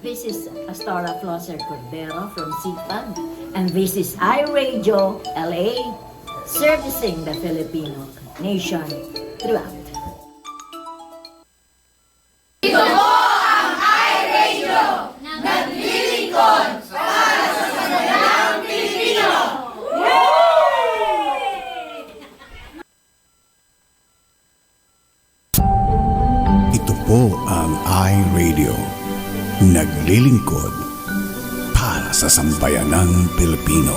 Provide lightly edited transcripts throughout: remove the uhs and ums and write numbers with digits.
This is Astora Flosser Cordero from CPAG, and this is iRadio LA, servicing the Filipino nation throughout. Ito po ang iRadio, naglilingkod para sa sandalang Pilipino! Ito po ang iRadio, naglilingkod para sa sambayanang Pilipino.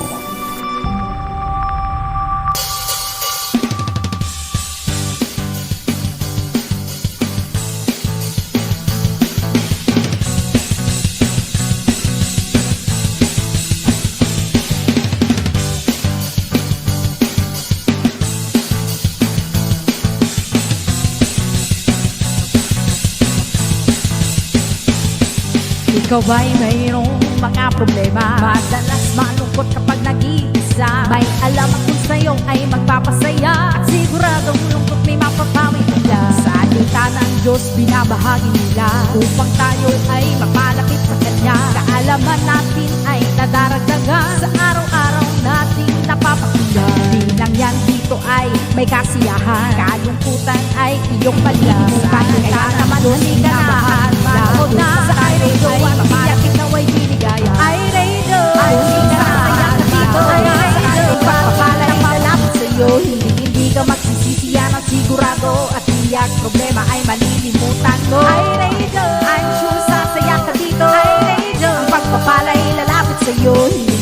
Ikaw ba'y mayroong mga problema? Madalas malungkot kapag nag-iisa. May alam akong sa'yo ay magpapasaya, at siguradong lungkot may mapapawi nila. Sa salita ng Diyos binabahagi nila, upang tayo ay mapalapit sa Kanya. Kaalaman natin ay nadaragdagan sa araw-araw nating napapakinggan. Di lang yan, dito ay may kasiyahan, kalungkutan ay iyong palimutan. Kaya naman halika na at manood na sa iRadio at mapalapit na way binigaya. iRadio, halika na at dito iRadio, pagpapalay na malapit sa'yo. Hindi ka magsisisi, yan ang sigurado, at tiyak problema ay malilimutan mo. iRadio, I'm sure sasaya ka dito. iRadio, ang pagpapalay lalapit sa'yo.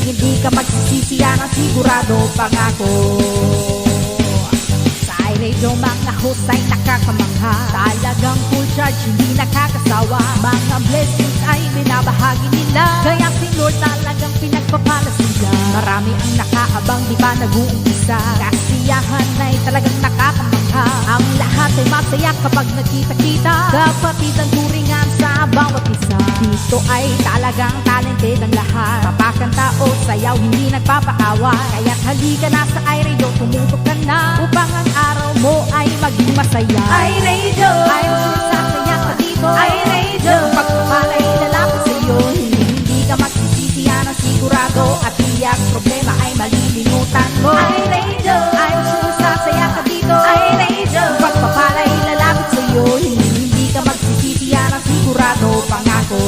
Hindi ka magsisisi, yan ang sigurado, pangako. iRadio, mga host ay nakakamangha, talagang full charge, hindi nakakasawa. Mga blessings ay binabahagi nila, kaya si Lord talagang pinagpapala sila. Marami ang nakaabang, di ba nag-uumpisa? Kasiyahan ay talagang nakakamangha. Ang lahat ay masaya kapag nagkita-kita, kapatid ang turingan sa bawat isa. Dito ay talagang talented ang lahat, papakanta o sayaw, hindi nagpapaawa. Kaya't halika na sa iRadio, tumutok ka na, upang ang araw mo ay maging masaya. iRadio, I'm sure sasaya ka dito. iRadio, pagpapalay lalapit sa'yo. Hindi ka magsisisi, yan ang sigurado, at tiyak problema ay malilimutan mo. iRadio, I'm sure sasaya ka dito. iRadio, pagpapalay lalapit sa'yo. Hindi ka magsisisi, yan ang sigurado, pangako.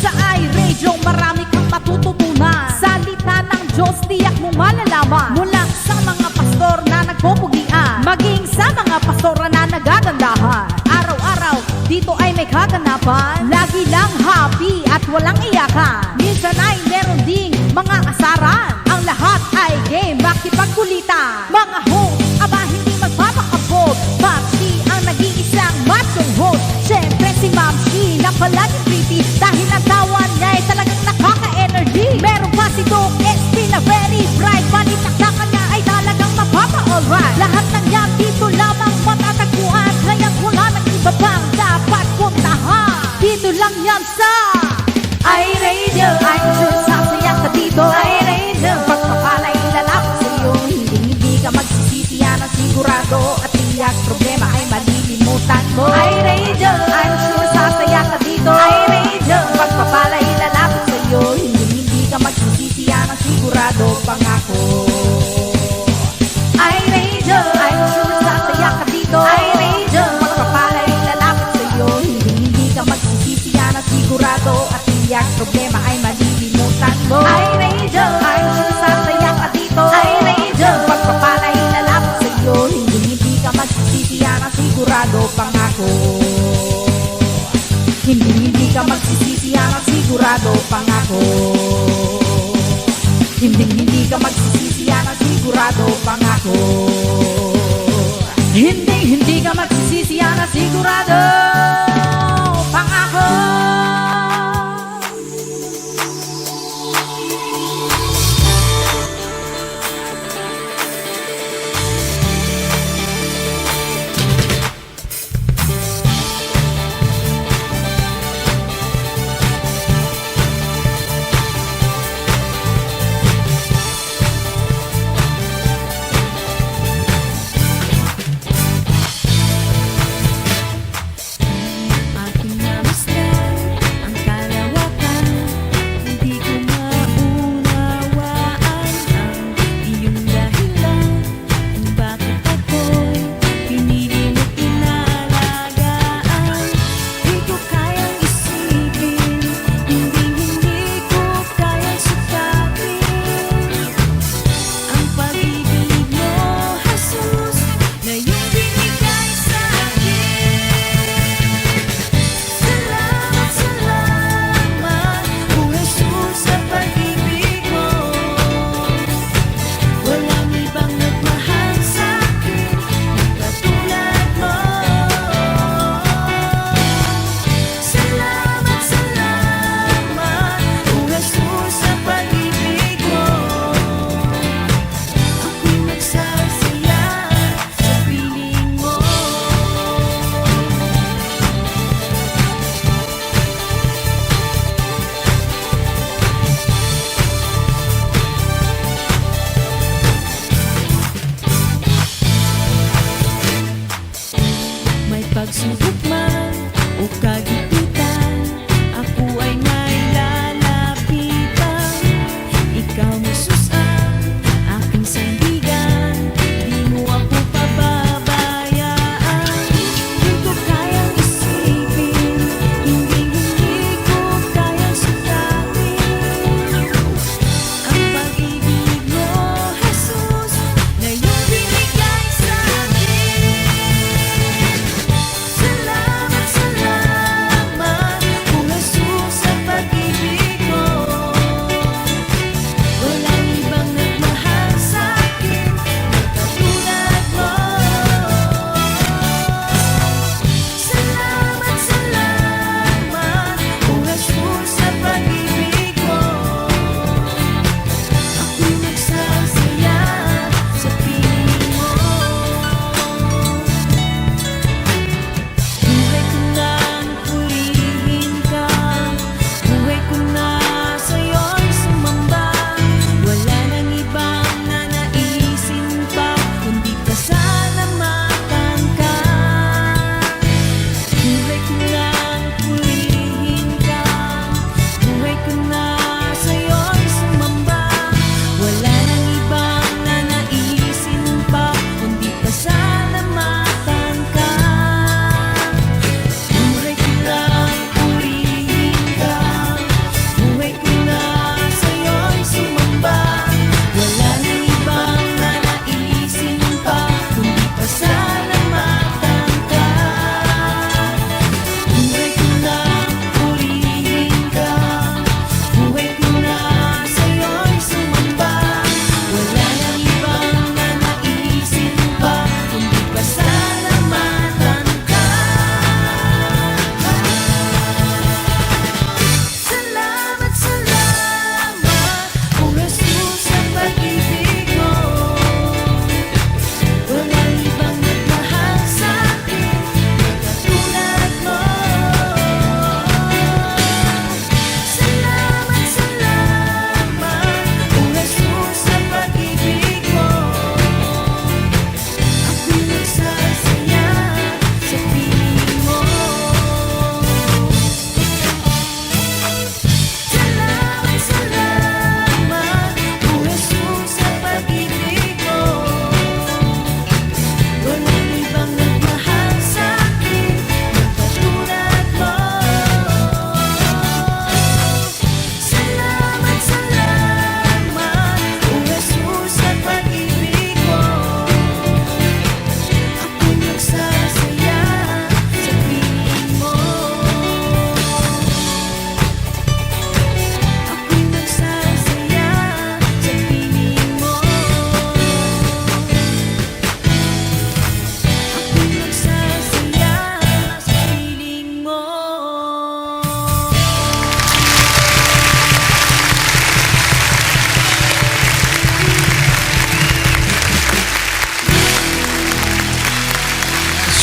Sa iRadio marami kang matututunan, salita ng Diyos tiyak mo malalaman. Mula sa mga pastor na nagpupugian, maging sa mga pastora na nagagandahan. Araw-araw dito ay may kaganapan, lagi lang happy at walang iyakan. Minsan ay meron ding mga asaran, ang lahat ay game makipagkulitan. Mga host, aba hindi magpapakabog, Ma'am Shi ang nag-iisang machong host. Siyempre si Ma'am Shi na palaging pretty, dahil ang tawa niya ay talagang nakaka-energy. Meron pa si Doc SP na very bright, balitak niya ay talagang mapapa-alright. Lahat ng yan dito lamang matatagpuan, kaya wala nang iba pang dapat puntahan. Dito lang yan sa iRadio, I'm sure sasaya ka dito. iRadio, pagpapalay lalapit sa'yo. Hindi ka magsisisi, yan ang sigurado, at tiyak problema ay malilimutan mo. iRadio, I'm sure sasaya ka dito. iRadio, pagpapalay lalapit sa'yo. Hindi ka magsisisi, yan ang sigurado, pangako. iRadio, I'm sure sasaya ka dito. iRadio, pagpapalay lalapit sa'yo. Hindi ka magsisisi, yan ang sigurado, at tiyak problema ay malilimutan mo. iRadio, I'm sure sasaya ka dito. iRadio, pagpapalay lalapit sa'yo. Hindi ka magsisisi, yan ang sigurado, pangako. Hindi ka magsisisi, yan ang sigurado, pangako. Hindi ka magsisisi, yan ang sigurado, pangako. Hindi ka magsisisi, yan ang sigurado, pangako.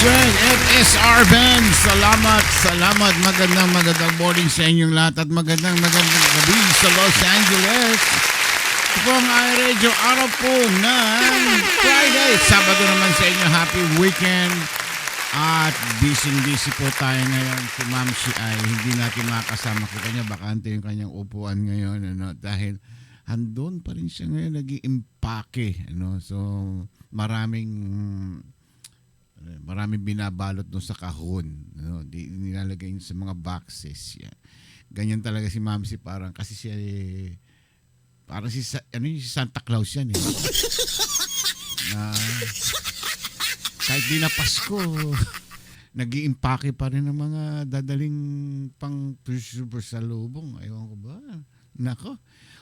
That's right, FSR Band. Salamat. Magandang morning sa inyong lahat at magandang gabi sa Los Angeles. Ito po ang iRadio, araw po ng Friday. Sabado naman sa inyo, happy weekend. At busy po tayo ngayon. Si Ma'am Shi ay hindi natin makasama. Kita niya, bakante yung kanyang upuan ngayon. Dahil handun pa rin siya ngayon, nag-iimpake. So, maraming binabalot doon sa kahon. Nilalagay sa mga boxes. Yan. Ganyan talaga si Ma'am Shi, parang kasi siya parang si Santa Claus yan eh. Kahit di na Pasko, nag-iimpake pa rin ng mga dadaling pang salubong. Ewan ko ba? Nako.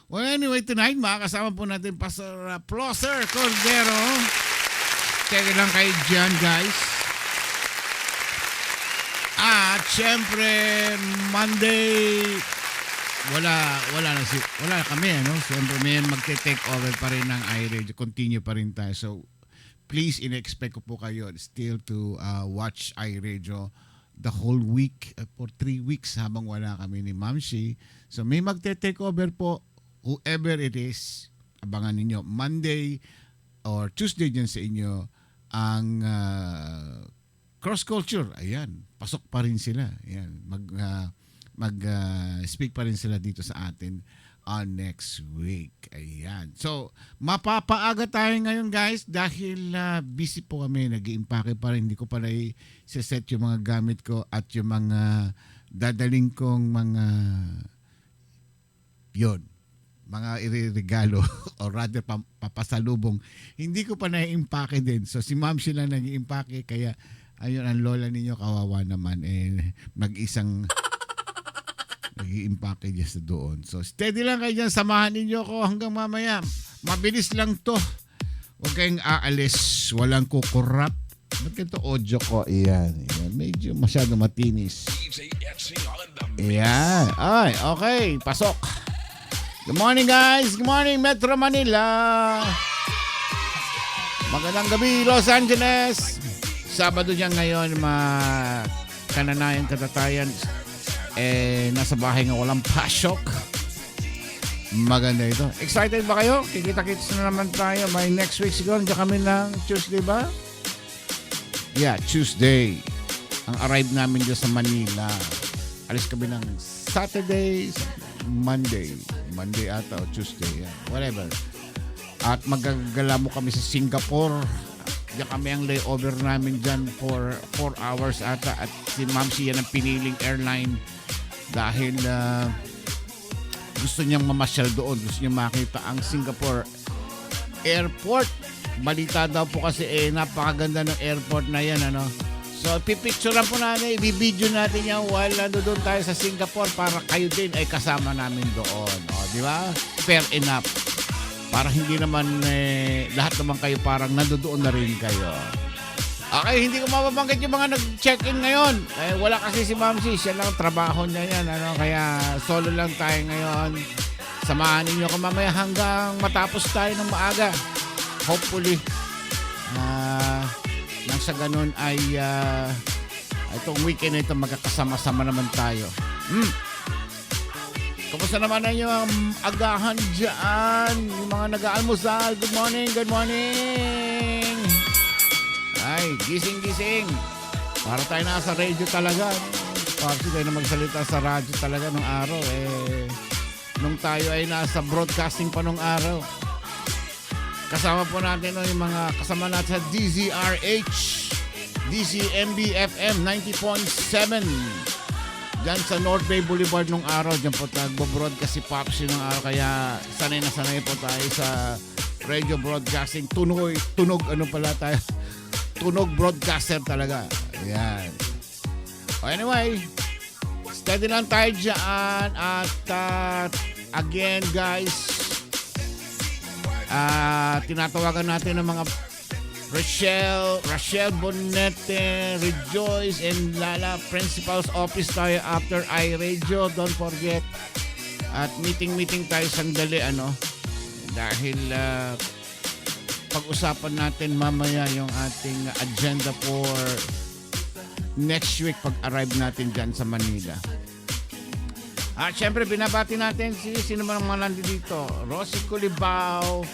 Well, anyway, tonight, makakasama po natin Pastor Flosser Cordero. Teka lang kayo dyan, guys. At syempre, Monday, wala na kami, Syempre, may magte-take over pa rin ng iRadio. Continue pa rin tayo. So, please, in-expect ko po kayo still to watch iRadio the whole week for 3 weeks habang wala kami ni Ma'am Shi. So, may magte-take over po, whoever it is, abangan ninyo. Monday or Tuesday dyan sa inyo, ang cross-culture. Ayan, pasok pa rin sila. Ayan, mag-speak pa rin sila dito sa atin next week. Ayan. So, mapapaaga tayo ngayon, guys, dahil busy po kami. Nag-iimpake pa rin. Hindi ko pa set yung mga gamit ko at yung mga dadaling kong mga mga iririgalo o rather papasalubong. Hindi ko pa na-impake din. So, si Ma'am sila nag-iimpake. Kaya, ayun, ang lola ninyo, kawawa naman. Mag-isang nag-iimpake dyan sa doon. So, steady lang kayo dyan. Samahan ninyo ko hanggang mamaya. Mabilis lang to. Huwag kayong aalis. Walang kukurap. Ba't ito audio ko? Ayan. Medyo masyado matinis. Ayan. Ay, okay. Pasok. Good morning, guys. Good morning, Metro Manila. Magandang gabi, Los Angeles. Sabado dyan ngayon, kananayan, katatayan. Nasa bahay nga walang pasok. Maganda ito. Excited ba kayo? Kikita-kits na naman tayo. By next week siguro. Diyan kami ng Tuesday ba? Yeah, Tuesday. Ang arrive namin dyan sa Manila. Alis kami ng Saturday, Monday ata o Tuesday. Yeah. Whatever. At magagala mo kami sa Singapore. Diyan kami ang layover namin dyan for 4 hours ata. At si Ma'am siya ng piniling airline. Dahil gusto niyang mamasyal doon. Gusto niyang makita ang Singapore Airport. Balita daw po kasi napakaganda ng airport na yan. So, pipicturean po natin, i-video natin yan while doon tayo sa Singapore para kayo din ay kasama namin doon. Di ba? Fair enough. Para hindi naman lahat naman kayo parang nandoon na rin kayo. Okay, hindi ko mababanggit yung mga nag-check-in ngayon. Wala kasi si Ma'am Shi. Siya lang trabaho niya yan. Kaya solo lang tayo ngayon. Samahan ninyo ko mamaya hanggang matapos tayo ng maaga. Hopefully, nang sa ganun ay itong weekend na ito magkakasama-sama naman tayo. Kamusta naman na yung agahan dyan? Yung mga nag-aalmusal. Good morning, good morning! Ay, gising-gising. Para tayo nasa radio talaga. Kasi tayo na magsalita sa radio talaga nung araw. Nung tayo ay nasa broadcasting pa nung araw. Kasama po natin yung mga kasama natin sa DZRH, DCMB FM 90.7. Diyan sa North Bay Boulevard nung araw. Diyan po nagbo-broadcast si Popsi nung araw. Kaya sanay na sanay po tayo sa radio broadcasting. Tunog tayo. Tunog broadcaster talaga. Ayan. Anyway, steady lang tayo dyan. At again, guys, tinatawagan natin ng mga Rachel Bonete, Rejoice, and Lala. Principal's office tayo after iRadio. Don't forget. At meeting tayo sandali, dahil pag-usapan natin mamaya yung ating agenda for next week pag-arrive natin dyan sa Manila. At syempre, binabati natin sino man ang mga nandito dito. Rosie Culibao,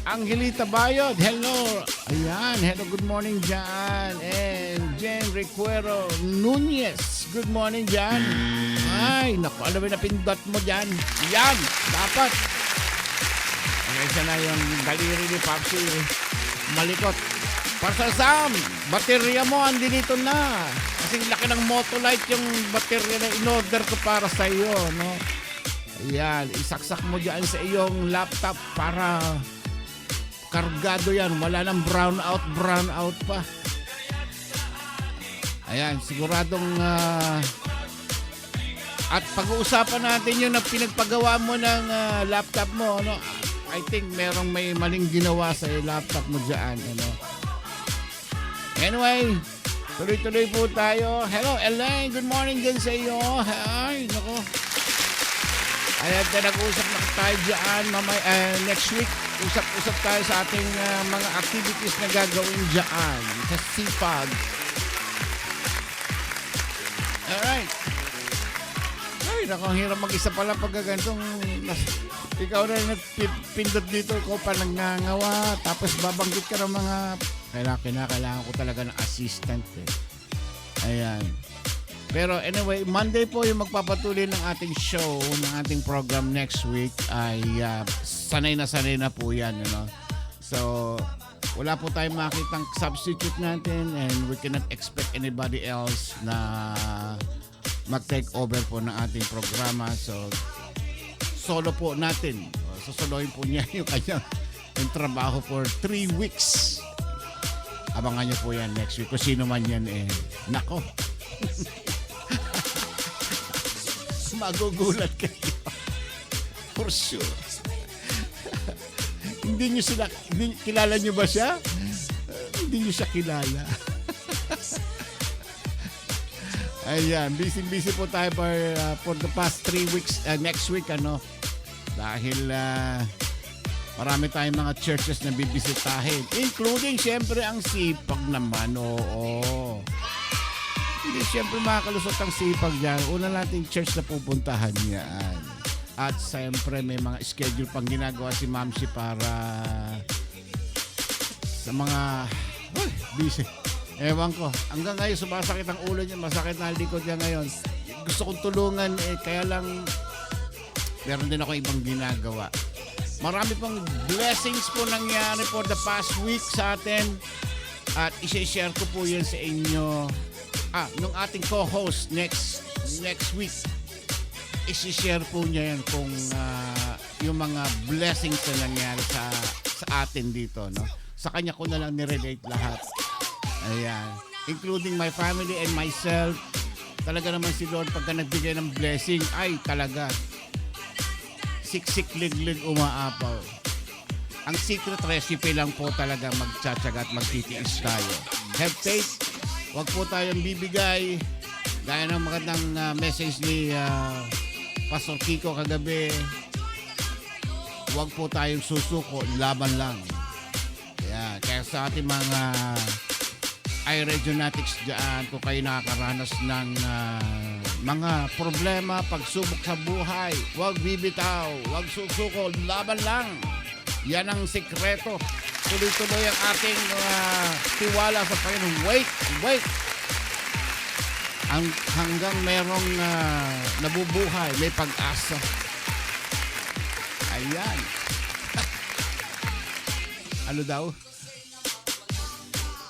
Angelita Bayod, hello. Ayan, hello, good morning dyan. And Jen Recuero Nunez, good morning dyan. Ay, naku, alam mo na pindot mo dyan. Yan, dapat. Okay, siya na yung daliri ni Papsi. Malikot. Pastor Sam, baterya mo, andi dito na. Kasing laki ng Motolite yung baterya na in-order ko para sa iyo, no? Ayan, isaksak mo dyan sa iyong laptop para kargado yan. Wala nang brown out pa. Ayan, siguradong at pag-uusapan natin yung pinagpagawa mo ng laptop mo, no? I think merong may maling ginawa sa laptop mo dyan, ano? Anyway, tuloy-tuloy po tayo. Hello, Elaine. Good morning din sa iyo. Ay, naku. Ayan, nag-uusap na tayo dyan. Next week, usap-usap tayo sa ating mga activities na gagawin dyan sa Sipag. Alright. Ay, naku, ang hirap mag-isa pala pag ganitong ikaw na nagpindot dito, ikaw pa nangangawa, tapos babanggit ka ng mga kailangan ko talaga ng assistant eh. Ayan. Pero anyway, Monday po yung magpapatuloy ng ating show, ng ating program next week ay sanay na po yan, you know? So, wala po tayong makitang substitute natin and we cannot expect anybody else na mag-take over po ng ating programa. So, solo po natin. Susuluhin po niya yung kanyang yung trabaho for 3 weeks. Abangan niyo po yan next week. Kung sino man yan eh. Nako. Magugulat kayo. For sure. Hindi kilala niyo ba siya? Hindi niyo siya kilala. Ayan, busy po tayo for the past 3 weeks, next week, ano, dahil marami tayong mga churches na bibisitahin, including syempre ang Sipag naman, oo. Hindi syempre makakalusot ang Sipag dyan, una nating church na pupuntahan yan. At syempre may mga schedule pang ginagawa si Mamsi para sa mga busy. Ewan ko. Hanggang ngayon, sumasakit ang ulo niya. Masakit na ang likod niya ngayon. Gusto kong tulungan eh. Kaya lang, meron din ako ibang ginagawa. Marami pang blessings po nangyari for the past week sa atin. At isi-share ko po yan sa inyo. Nung ating co-host next week. Isi-share po niya yan kung yung mga blessings na nangyari sa atin dito. No? Sa kanya ko na lang nirelate lahat. Ayan. Including my family and myself. Talaga naman si Lord pagka nagbigay ng blessing, ay talaga. Siksik, liglig, umaapaw. Ang secret recipe lang po talaga magtsatsaga at magtitiis tayo. Have faith. Huwag po tayong bibigay. Gaya ng magandang message ni Pastor Kiko kagabi. Huwag po tayong susuko. Laban lang. Ayan. Kaya sa ating mga iRegionatics dyan, kung kayo nakakaranas ng mga problema, pagsubok sa buhay, huwag bibitaw, huwag susuko, laban lang. Yan ang sikreto. Tuloy-tuloy ang ating tiwala sa Panginoon. Wait. Hanggang merong nabubuhay, may pag-asa. Ayan. Ano daw?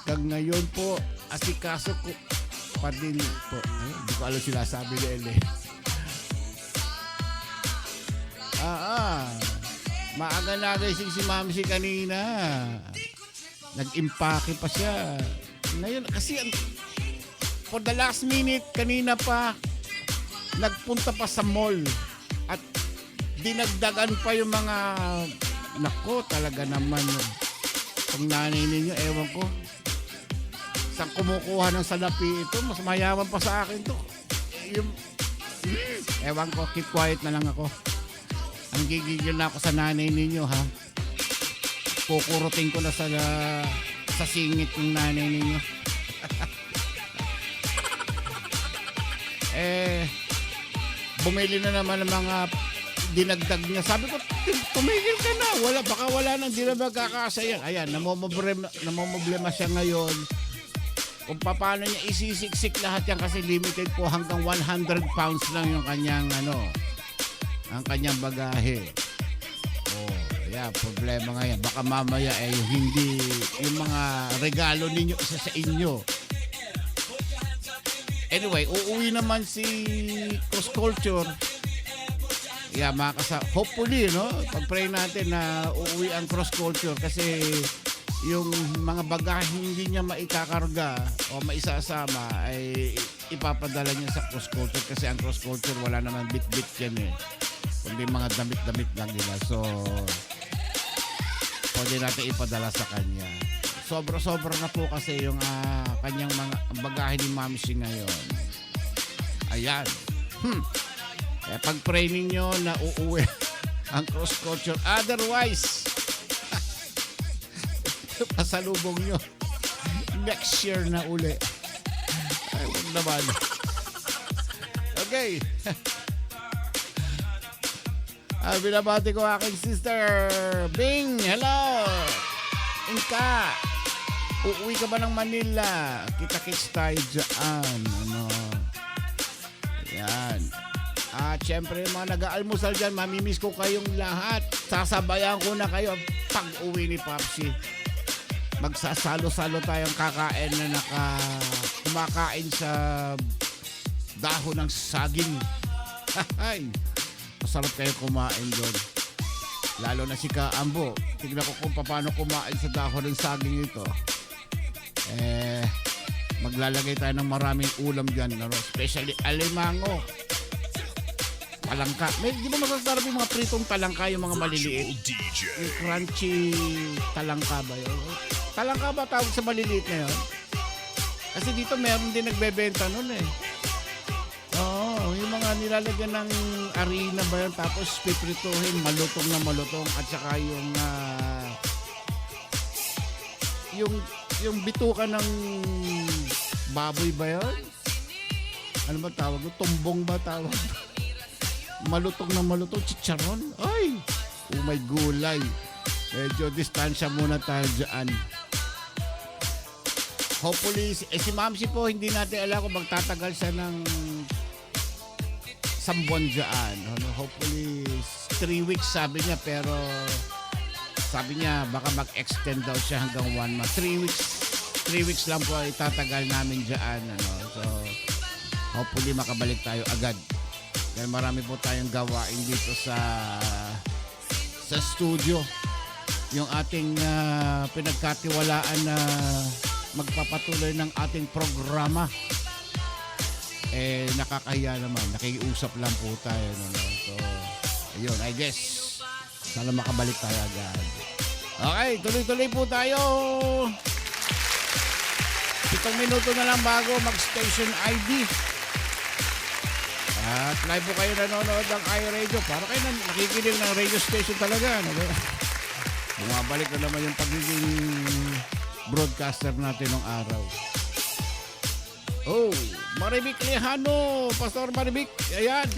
Kag ngayon po, asikaso ko pa din po. Hindi ko alam sila sabi ni Ele. Maaga nagising si Mamsi kanina. Nag-impake pa siya. Ngayon, kasi for the last minute, kanina pa, nagpunta pa sa mall. At dinagdagan pa yung mga, nako, talaga naman. Pag nanay ninyo, ewan ko. Saan kumukuha ng salapi ito? Mas mayaman pa sa akin to. Ewan ko, keep quiet na lang ako. Ang gigigil na ako sa nanay ninyo, ha? Kukurutin ko na sa singit ng nanay ninyo. bumili na naman ng mga dinagdag niya. Sabi ko, tumigil ka na. Baka wala nang di na magkakasayan. Ayan, namomblema siya ngayon. Kung paano niya isisiksik lahat yan kasi limited po hanggang 100 pounds lang yung kanyang ang kanyang bagahe. Yeah, problema ngayon. Baka mamaya hindi yung mga regalo ninyo isa sa inyo. Anyway, uuwi naman si Cross Culture. Yeah, hopefully, no? Pag-pray natin na uuwi ang Cross Culture kasi yung mga bagahe hindi niya maikakarga o maisasama ay ipapadala niya sa Cross Culture kasi ang Cross Culture wala naman bit-bit yan kundi mga damit-damit lang nila. So, pwede natin ipadala sa kanya. Sobra-sobra na po kasi yung kanyang mga bagahe ni Mamsi ngayon. Ayan. Kaya pag-pray ninyo na uuwi ang Cross Culture. Otherwise, pasalubong nyo next year na uli. Ay, wag naman. Okay. Binabati ko aking sister Bing. Hello. Inka, uuwi ka ba ng Manila? Kita-kits tayo dyan. Yan. Siyempre mga nag-aalmusal dyan, mamimiss ko kayong lahat. Sasabayan ko na kayo pag uwi ni Popsi. Magsasalo-salo tayong kakain na kumakain sa dahon ng saging. Ay, masarap kayo kumain doon. Lalo na si Kaambo. Tignan ko kung paano kumain sa dahon ng saging ito. Maglalagay tayo ng maraming ulam dyan. Especially alimango. Talangka. Di ba masasarap yung mga pritong talangka, yung mga maliliit? Yung crunchy talangka ba yun? Talangka ba tawag sa maliliit na yun? Kasi dito meron din nagbebenta nun Oo, yung mga nilalagyan ng harina ba yun? Tapos piprituhin, malutong na malutong. At saka yung bituka ng baboy ba yun? Ano ba tawag? Tumbong ba tawag? Malutong na malutong, chicharon. Ay, may gulay. Medyo distansya muna tayo dyan. Hopefully, si Mamsi po, hindi natin alam kung magtatagal siya ng buwan dyan. Hopefully, 3 weeks sabi niya, pero sabi niya baka mag-extend daw siya hanggang 1 month. 3 weeks lang po itatagal namin dyan. So, hopefully makabalik tayo agad. Dahil marami po tayong gawain dito sa studio. Yung ating pinagkatiwalaan na magpapatuloy ng ating programa. Nakakahiya naman. Nakikiusap lang po tayo. So, ayun, I guess, sana makabalik tayo agad. Okay, tuloy-tuloy po tayo. 7 minuto na lang bago mag-station ID. At live po kayo nanonood ng iRadio. Para kayo nakikinig ng radio station talaga. Bumabalik na naman yung pagiging broadcaster natin ng araw. Oh, Maribik Lejano, Pastor Maribik, ayan.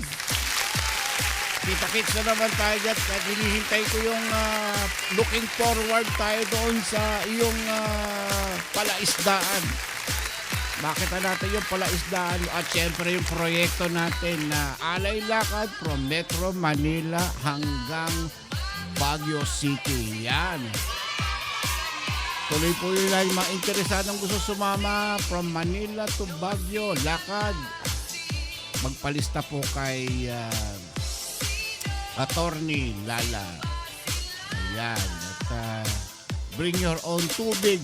Kita-kits na naman tayo dyan. At hinihintay ko yung looking forward tayo doon sa iyong palaisdaan. Makita natin yung palaisdaan at syempre yung proyekto natin na Alay Lakad from Metro Manila hanggang Baguio City. Yan. Tuloy po yun lang yung mga interesadong gusto sumama from Manila to Baguio, lakad. Magpalista po kay Attorney Lala. Ayan. At bring your own tubig.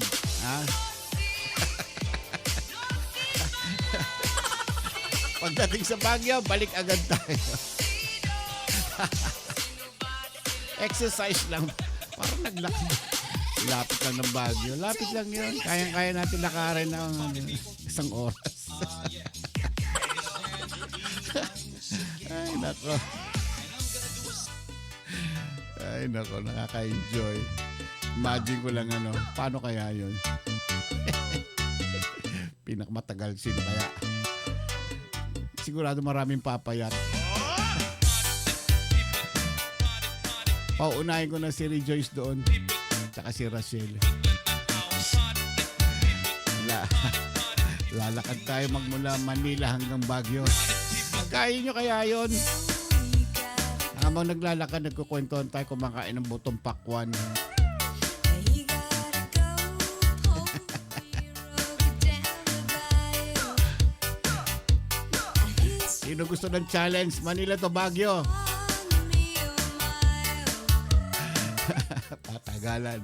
Pagdating sa Baguio, balik agad tayo. Exercise lang. Parang naglakad. Lapit lang ng Baguio. Lapit lang yun. Kaya natin lakarin ng isang oras. Ay, nako. Ay, nako. Nakaka-enjoy. Imagine ko lang paano kaya yun? Pinakamatagal sino kaya? sigurado maraming papayat. Pauunahin ko na si Rejoice doon. Tsaka si Rachel. Lalakad tayo magmula Manila hanggang Baguio. Kaya nyo kaya yun? Habang naglalakad, nagkukwentuhan tayo, kumakain ng butong pakwan. Sino gusto ng challenge? Manila to Baguio. Patagalan.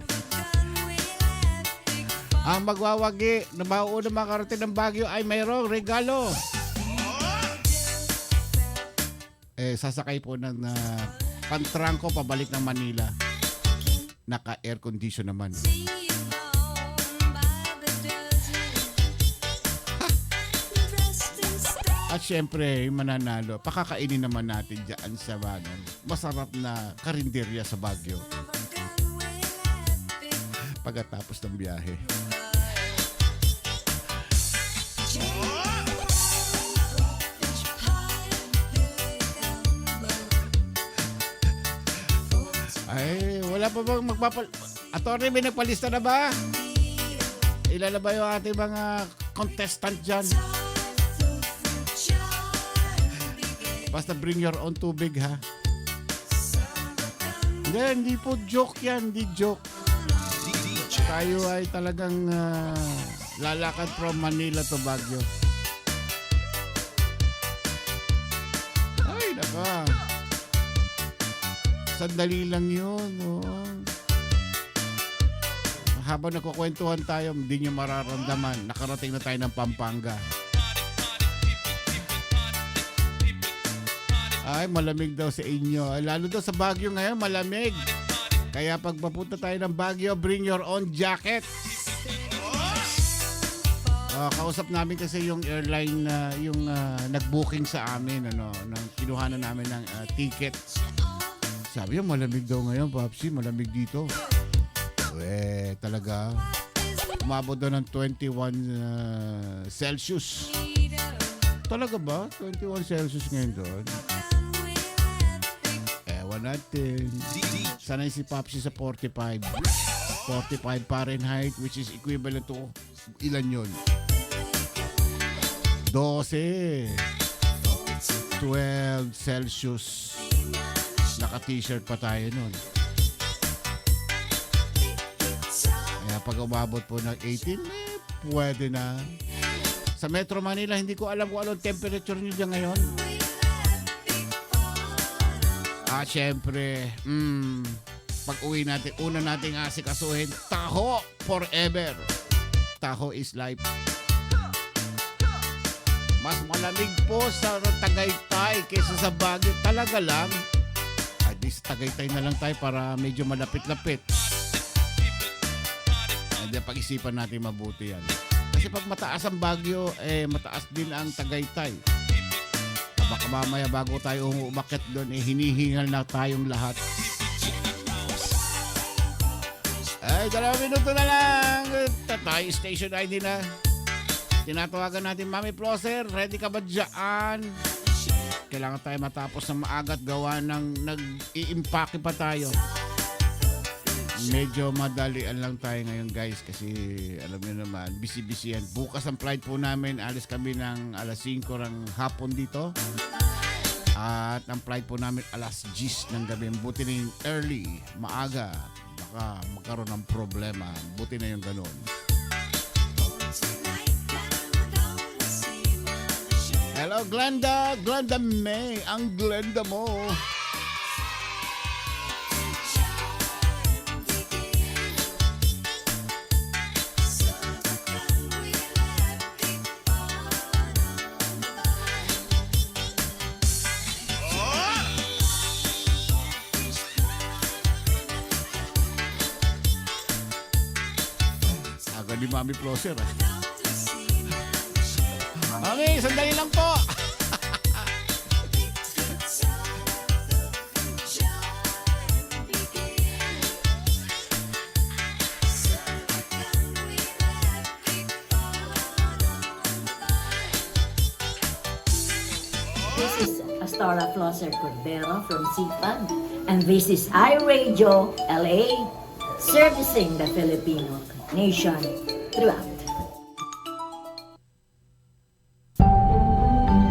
Ang magwawagi na mauuna makarating ng Baguio ay mayroong regalo. Sasakay po ng pantrangko pabalik ng Manila. Naka-air condition naman. At syempre, yung mananalo, pakakainin naman natin dyan sa masarap na karinderya sa Baguio. Pagkatapos ng biyahe. Ay, wala pa bang Attorney, may nagpalista na ba? Ilan na ba yung ating mga contestant dyan? Basta bring your own tubig, ha? Hindi po joke yan, hindi joke. Tayo ay talagang lalakad from Manila to Baguio. Ay, naka. Sandali lang yun. Oh. Habang nagkukwentuhan tayo, hindi nyo mararamdaman. Nakarating na tayo ng Pampanga. Ay, malamig daw sa inyo. Lalo daw sa Baguio ngayon, malamig. Kaya pag papunta tayo ng Baguio, bring your own jacket. Kausap namin kasi yung airline na yung nag-booking sa amin, nang kinuhanan namin ng ticket. Sabi niya, malamig daw ngayon, Papsi, malamig dito. Talaga. Umabot daw ng 21 Celsius. Talaga ba? 21 Celsius ngayon doon? Ewan natin. Sanay si Papsi sa 45. 45 Fahrenheit, which is equivalent to ilan yun? 12. 12 Celsius. Naka-t-shirt pa tayo nun. Kaya pag umabot po ng 18, pwede na. Sa Metro Manila, hindi ko alam kung anong temperature nyo dyan ngayon. Syempre, pag uwi natin, una nating asikasuhin, Taho forever. Taho is life. Mas malamig po sa Tagaytay kaysa sa Baguio. Talaga lang. At least Tagaytay na lang tayo para medyo malapit-lapit. Hindi, pag-isipan natin mabuti yan. Kasi pag mataas ang Baguio, mataas din ang Tagaytay. Baka mamaya bago tayo umakit doon, hinihingal na tayong lahat. Ay, 2 minuto na lang. Tayo station ID na. Tinatawagan natin, Mami Ploser, ready ka ba dyan? Kailangan tayo matapos ng maaga at gawa ng nag-i-impake pa tayo. Medyo madalian lang tayo ngayon, guys, kasi alam niyo naman, busy-busy yan. Bukas ang flight po namin, alis kami ng alas 5 ng hapon dito. At ang flight po namin alas 10 ng gabi. Buti na yung early, maaga. Baka magkaroon ng problema. Buti na yung ganun. Hello, Glenda! Glenda May! Ang Glenda mo! Aga ni Mami Ploser, Mami, sandali lang po! Pastora Flosser Cordero from CPAD, and this is iRadio LA, servicing the Filipino nation throughout.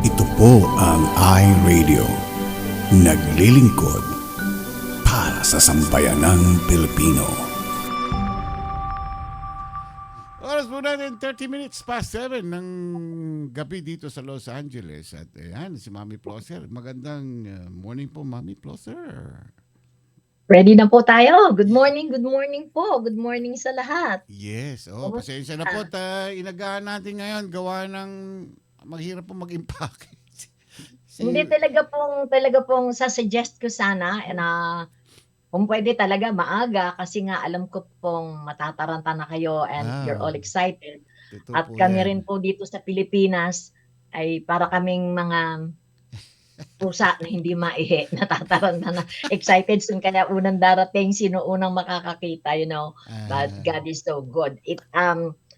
Ito po ang iRadio. Naglilingkod para sa sambayanang Pilipino. Oras po natin, 30 minutes past 7 ng gabi dito sa Los Angeles. At ayan, si Mami Plosser. Magandang morning po, Mami Plosser. Ready na po tayo. Good morning po. Good morning sa lahat. Yes, pasensya na po. Inagahan natin ngayon, gawa ng maghirap po mag-impact. Hindi talaga pong sasuggest ko sana na kung pwede talaga maaga kasi nga alam ko pong matataranta na kayo and you're all excited. Totoo At po kami yan. rin po dito sa Pilipinas ay para kaming mga pusa na hindi maihi, natataranta na. Excited soon kaya unang darating, sino unang makakakita, But God is so good.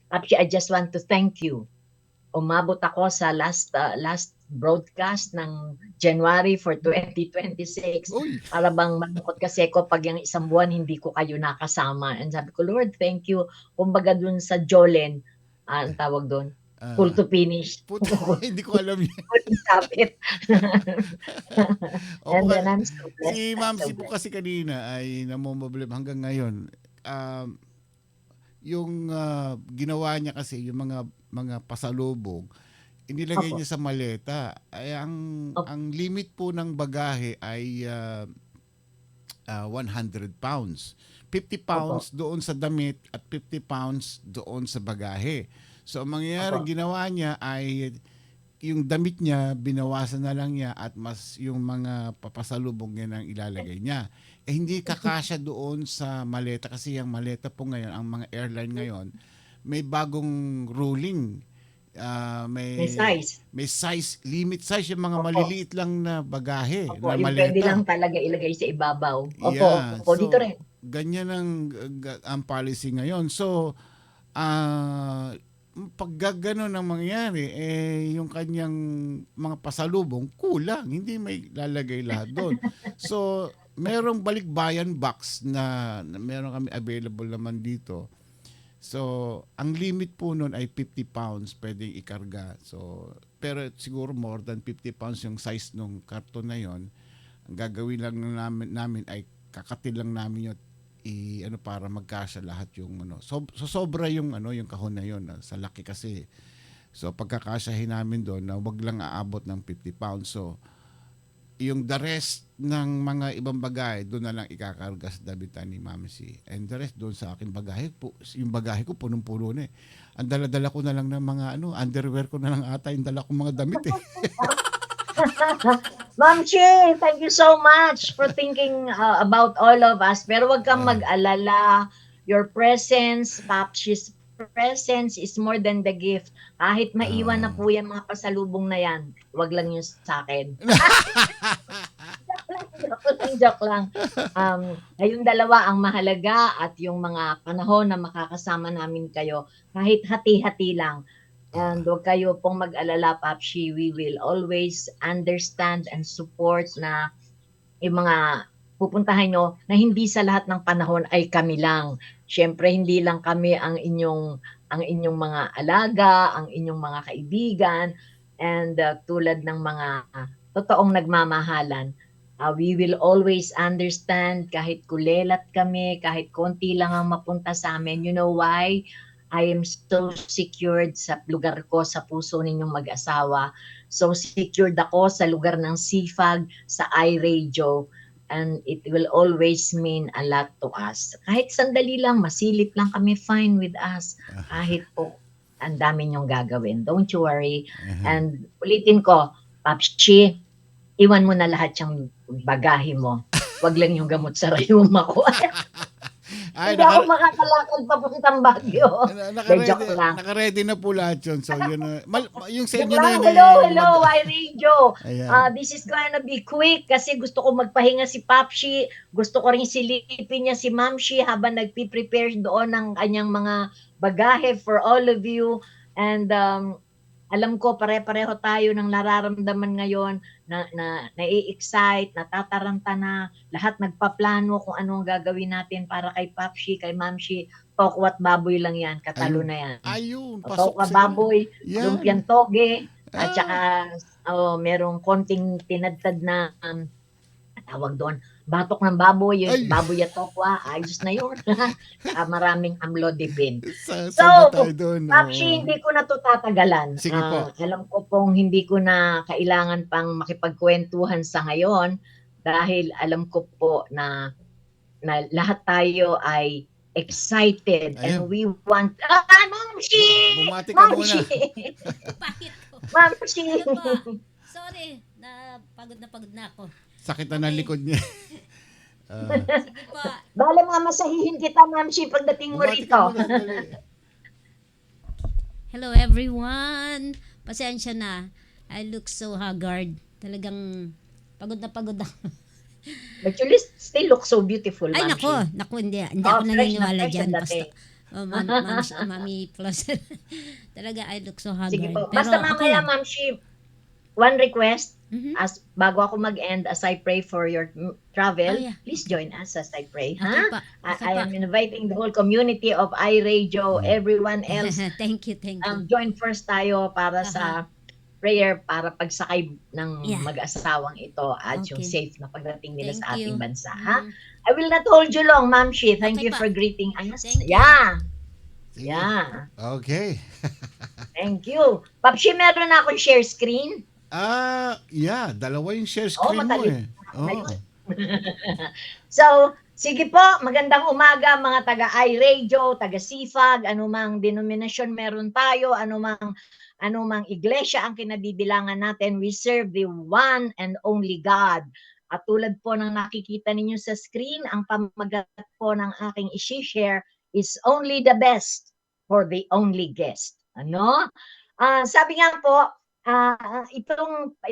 Actually, I just want to thank you. Umabot ako sa last broadcast ng January for 2026. Uy! Para bang malungkot kasi ko pag yung isang buwan hindi ko kayo nakasama. And sabi ko, Lord, thank you. Kumbaga dun sa Jolen, ang tawag dun, full to finish. Hindi ko alam yun. Stop it. And Opo, then I'm so blessed. si Ma'am so si po kasi kanina ay namomblem hanggang ngayon. Yung ginawa niya kasi yung mga pasalubong inilagay Opo. niya sa maleta. Ay ang limit po ng bagahe ay 100 pounds. 50 pounds doon sa damit at 50 pounds doon sa bagahe. So ang mangyayari ginawa niya ay yung damit niya binawasan na lang niya at mas yung mga papasalubong niya ang ilalagay niya. Hindi kakasya doon sa maleta kasi yung maleta po ngayon, ang mga airline ngayon, may bagong ruling. May size. May size, limit size yung mga maliliit lang na bagahe, Opo, na yung maleta. pwede lang talaga ilagay sa ibabaw. Opo, Yeah. opo, dito rin. Ganyan ang policy ngayon. So, pag gano'n ang mangyari, yung kanyang mga pasalubong, kulang. Hindi may lalagay lahat doon. So, merong balikbayan box na meron kami available naman dito. So, ang limit po nun ay 50 pounds pwedeng ikarga. So, pero siguro more than 50 pounds yung size ng karton na yon. Ang gagawin lang namin ay kakatil lang namin yun para magkasya lahat yung So sobra yung yung kahon na yon sa laki kasi. So pagkakasyahin namin doon na wag lang aabot ng 50 pounds. So yung the rest ng mga ibang bagay doon na lang ikakarga sa dabitan ni Ma'am C. And the rest doon sa akin bagahe po. Yung bagahe ko punong-puno na eh. Ang dala-dala ko na lang ng mga underwear ko na lang ata yung dala kong mga damit eh. Ma'am Chi, thank you so much for thinking about all of us. Pero wag kang mag-alala. Your presence, Papshi's presence is more than the gift. Kahit maiwan na po yan mga pasalubong na yan, wag lang yun sa akin. Joke lang. Yung dalawa ang mahalaga at yung mga panahon na makakasama namin kayo, kahit hati-hati lang. And huwag kayo pong mag-alala, Papshi. We will always understand and support na yung mga pupuntahan nyo na hindi sa lahat ng panahon ay kami lang. Siyempre, hindi lang kami ang inyong mga alaga, ang inyong mga kaibigan, and tulad ng mga totoong nagmamahalan. We will always understand kahit kulelat kami, kahit konti lang ang mapunta sa amin. You know why? I am so secured sa lugar ko, sa puso ninyong mag-asawa. So secured ako sa lugar ng sipag, sa iRadio. And it will always mean a lot to us. Kahit sandali lang, masilip lang kami, fine with us. Kahit po, ang dami niyong gagawin. Don't you worry. And ulitin ko, Papshi, iwan mo na lahat yung bagahe mo. Wag lang yung gamot sa rayuma ko. Ay, Hindi ako makakalakad papuntang Baguio. Joke lang. Naka-ready na po lahat yun. So, yun, yung sa inyo Joke na lang. yun. Hello, iRadio. Ayan. This is gonna be quick kasi gusto ko magpahinga si Papshi. Gusto ko rin silipin niya si Mamshi habang nagpi-prepare doon ng kanyang mga bagahe for all of you. And Alam ko pare-pareho tayo ng nararamdaman ngayon na nai-excite, natataranta na, lahat nagpaplano kung ano ang gagawin natin para kay Papshi, kay Mamshi. Toko at baboy lang yan, katalo Ayun. na yan. Ayun, Toko pasok at sa'yo. baboy, Yan. lumpiang toge, Ah. at saka merong konting tinadtad na tawag doon, batok ng baboy, Ay. yung baboy at tokwa, ayos na yun. Saka maraming amlodipine. Saan So, ba tayo doon? Papshi, Oo. hindi ko na to tatagalan. Sige po. Alam ko pong hindi ko na kailangan pang makipagkwentuhan sa ngayon dahil alam ko po na lahat tayo ay excited and Ayun. we want... Mamshi! Bumati ka muna. Mamshi! Bakit po? Mamshi! Ano ba? Sorry, pagod na ako. Sakit na ng likod niya. Sige po. Bale mamasahihin kita, Mamshi, pagdating mo Bumati rito. ka muna, dali. Hello everyone. Pasensya na. I look so haggard. Talagang pagod na ako. But you still look so beautiful, Ay Mamshi. nako, hindi Oh, ako fresh na naniniwala fresh diyan, ang basta. dating. Oh, Mami Plus. Talaga I look so haggard. Sige po. Pero Basta okay mamaya, lang. Mamshi, one request, Mhm. as bago ako mag-end, as I pray for your travel, Oh, yeah. please join us as I pray. Okay Ha? pa. Okay I pa. am inviting the whole community of iRadio, everyone else. Thank you. Join first tayo para sa prayer para pagsakay ng Yeah. mag-asawang ito at yung Okay. safe na pagdating nila Thank sa ating you. bansa. Ha? Mhm. I will not hold you long, Ma'am Shi. Thank Okay you pa. for greeting us. Thank you. Yeah. Sige. Yeah. Okay. Thank you. Papshi, meron na akong share screen. Yeah, dalawa yung share screen mo madali. eh. Oh. So, sige po, magandang umaga mga taga iRadio, taga Sifag, anumang denominasyon meron tayo, anumang iglesia ang kinadidilangan natin, we serve the one and only God. At tulad po ng nakikita ninyo sa screen, ang pamagat po ng aking isi-share is only the best for the only guest. Ano? Sabi nga po,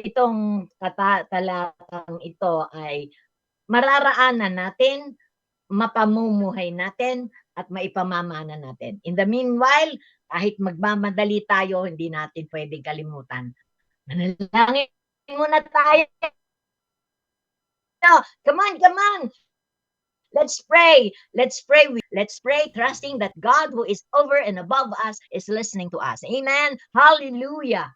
itong talatang ito ay mararaanan natin, mapamumuhay natin, at maipamamana natin. In the meanwhile, kahit magmamadali tayo, hindi natin pwedeng kalimutan. Manalangin muna tayo. Come on. Let's pray. Let's pray, trusting that God who is over and above us is listening to us. Amen. Hallelujah.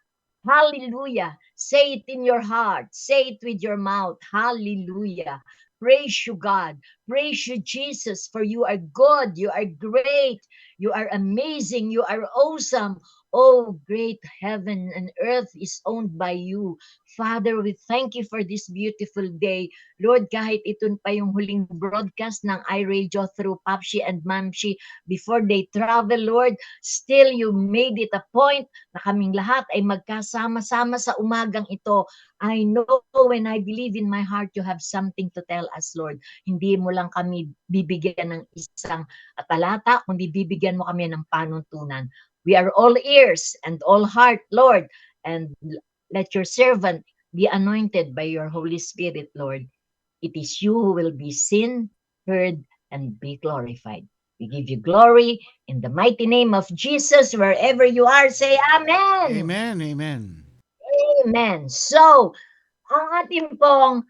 Hallelujah. Say it in your heart. Say it with your mouth. Hallelujah. Praise you, God. Praise you, Jesus, for you are good. You are great. You are amazing. You are awesome. Oh, great heaven and earth is owned by you. Father, we thank you for this beautiful day. Lord, kahit ito pa yung huling broadcast ng iRadio through Papshi and Mamshi before they travel, Lord, still you made it a point na kaming lahat ay magkasama-sama sa umagang ito. I know when I believe in my heart, you have something to tell us, Lord. Hindi mo lang kami bibigyan ng isang talata, kundi bibigyan mo kami ng panuntunan. We are all ears and all heart, Lord, and let your servant be anointed by your Holy Spirit, Lord. It is you who will be seen, heard, and be glorified. We give you glory in the mighty name of Jesus. Wherever you are, say Amen. Amen. Amen. So, ang ating pong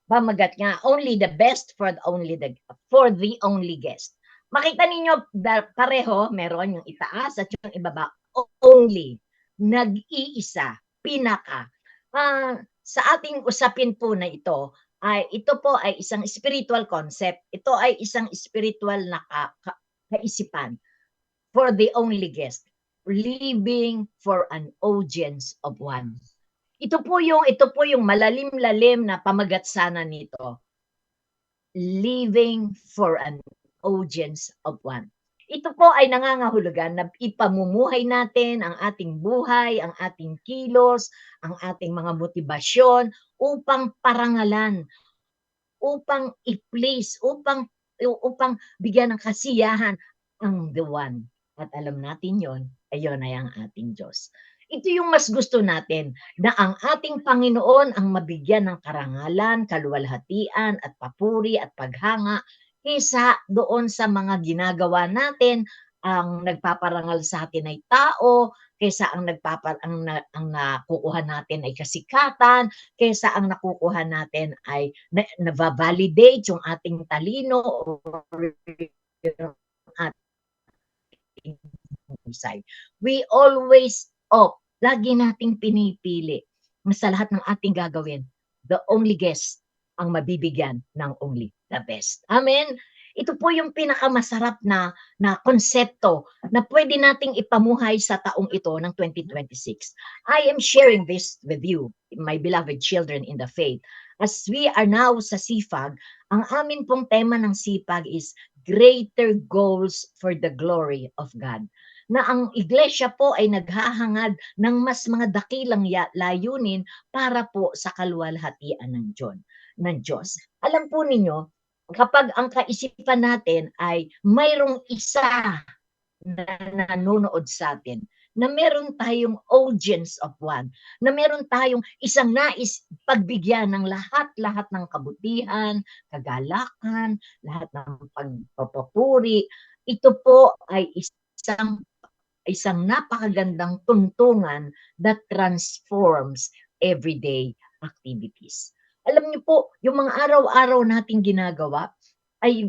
pamagat nga, only the best for the only guest. Makita ninyo pareho, meron yung itaas at yung ibaba. Only, nag-iisa, pinaka. Sa ating usapin po na ito po ay isang spiritual concept. Ito ay isang spiritual na kaisipan for the only guest. Living for an audience of one. Ito po yung malalim-lalim na pamagat sana nito. Living for an audience of one. Ito po ay nangangahulugan na ipamumuhay natin ang ating buhay, ang ating kilos, ang ating mga motibasyon upang parangalan, upang i-please, upang bigyan ng kasiyahan ang the one. At alam natin yon, ayon ay ang ating Diyos. Ito yung mas gusto natin, na ang ating Panginoon ang mabigyan ng karangalan, kaluwalhatian at papuri at paghanga kaysa doon sa mga ginagawa natin ang nagpaparangal sa atin ay tao, kaysa ang nakukuha natin ay kasikatan, kaysa ang nakukuha natin ay na-validate yung ating talino or yung ating husay. We always lagi nating pinipili na sa lahat ng ating gagawin, the only guest ang mabibigyan ng only the best. Amen? Ito po yung pinakamasarap na konsepto na pwede nating ipamuhay sa taong ito ng 2026. I am sharing this with you, my beloved children in the faith. As we are now sa SIPAG, ang amin pong tema ng SIPAG is Greater Goals for the Glory of God. Na ang iglesia po ay naghahangad ng mas mga dakilang layunin para po sa kaluwalhatian ng Diyos. Alam po ninyo, kapag ang kaisipan natin ay mayroong isa na nanonood sa atin, na meron tayong audience of one, na meron tayong isang nais pagbigyan ng lahat-lahat ng kabutihan, kagalakan, lahat ng pagpapuri, ito po ay isang napakagandang tuntungan that transforms everyday activities. Alam niyo po, yung mga araw-araw nating ginagawa ay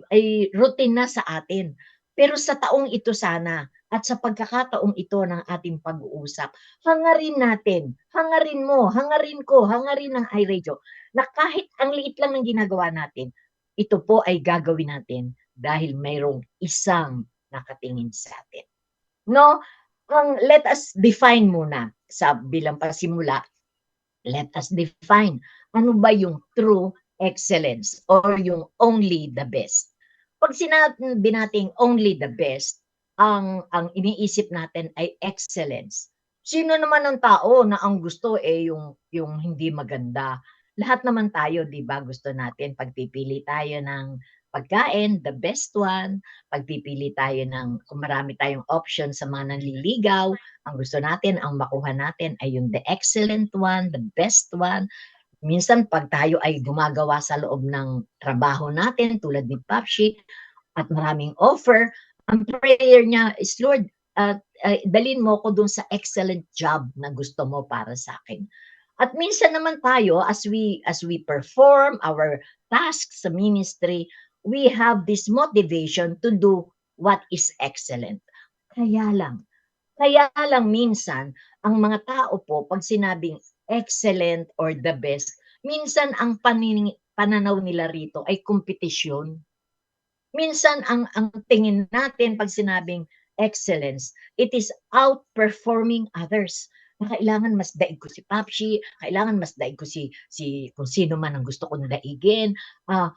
routine na sa atin. Pero sa taong ito sana at sa pagkakataong ito ng ating pag-uusap, hangarin natin, hangarin mo, hangarin ko, hangarin ng iRadio, na kahit ang liit lang ng ginagawa natin, ito po ay gagawin natin dahil mayroong isang nakatingin sa atin. No? Let us define muna sa bilang pasimula. Let us define ano ba yung true excellence or yung only the best. Pag sinabi nating only the best, ang iniisip natin ay excellence. Sino naman ang tao na ang gusto yung hindi maganda? Lahat naman tayo, 'di ba? Gusto natin pagpipili tayo ng pagkain, the best one. Pagpipili tayo ng kung marami tayong option sa mga nanliligaw, ang gusto natin, ang makuha natin ay yung the excellent one, the best one. Minsan pag tayo ay gumagawa sa loob ng trabaho natin tulad ni Papshi at maraming offer, ang prayer niya is, Lord, dalin mo ko dun sa excellent job na gusto mo para sa akin. At minsan naman tayo, as we perform our tasks sa ministry, we have this motivation to do what is excellent. Kaya lang minsan, ang mga tao po, pag sinabing excellent or the best, minsan ang pananaw nila rito ay kompetisyon. Minsan ang tingin natin pag sinabing excellence, it is outperforming others. Na kailangan mas daig ko si Papshi, kailangan mas daig ko si kung sino man ang gusto kong daigin, o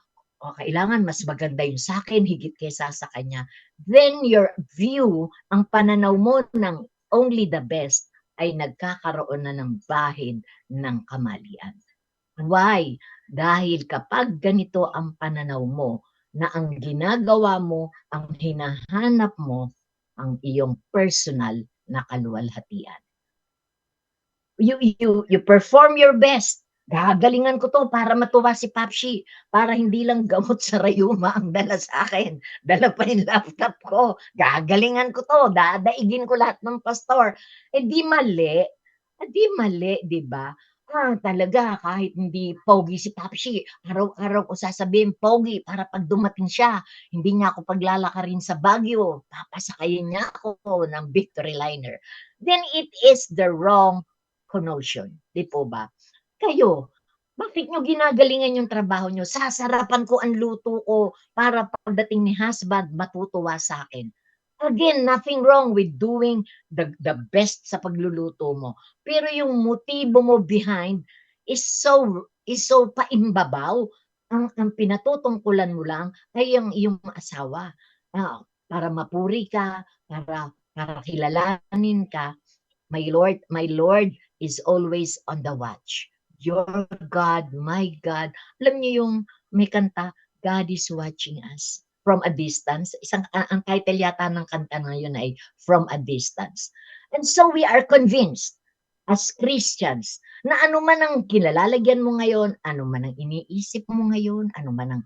kailangan mas maganda yung sa akin higit kaysa sa kanya. Then your view, ang pananaw mo ng only the best ay nagkakaroon na ng bahid ng kamalian. Why? Dahil kapag ganito ang pananaw mo, na ang ginagawa mo, ang hinahanap mo, ang iyong personal na kaluwalhatian. You perform your best. Gagalingan ko to para matuwa si Papshi, para hindi lang gamot sa rayuma ang dala sa akin. Dala pa yung laptop ko. Gagalingan ko to, dadaigin ko lahat ng pastor. Di mali, di ba? Talaga, kahit hindi pogi si Papshi, araw-araw ko sasabihin pogi para pag dumating siya, hindi niya ako paglalakarin sa Baguio, papasakayin niya ako ng Victory Liner. Then it is the wrong connotation, di po ba? Kayo, bakit nyo ginagalingan yung trabaho nyo? Sasarapan ko ang luto ko para pagdating ni husband, matutuwa sa akin. Again, nothing wrong with doing the best sa pagluluto mo. Pero yung motibo mo behind is so paimbabaw. Ang pinatutungkulan mo lang ay yung iyong asawa. Para mapuri ka, para kilalanin ka. My Lord is always on the watch. Your God, my God. Alam niyo yung may kanta, God is watching us from a distance. Ang title yata ng kanta ngayon ay From a Distance. And so we are convinced as Christians na ano man ang kinalalagyan mo ngayon, ano man ang iniisip mo ngayon, ano man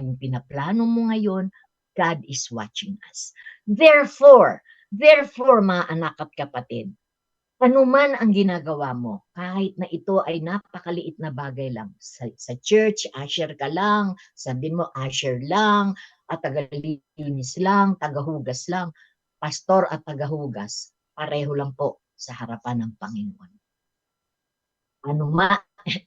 yung pinaplano mo ngayon, God is watching us. Therefore, mga anak at kapatid, ano man ang ginagawa mo, kahit na ito ay napakaliit na bagay lang, sa church, usher ka lang, sabihin mo, usher lang, at tagalinis lang, tagahugas lang, pastor at tagahugas, pareho lang po sa harapan ng Panginoon. Ano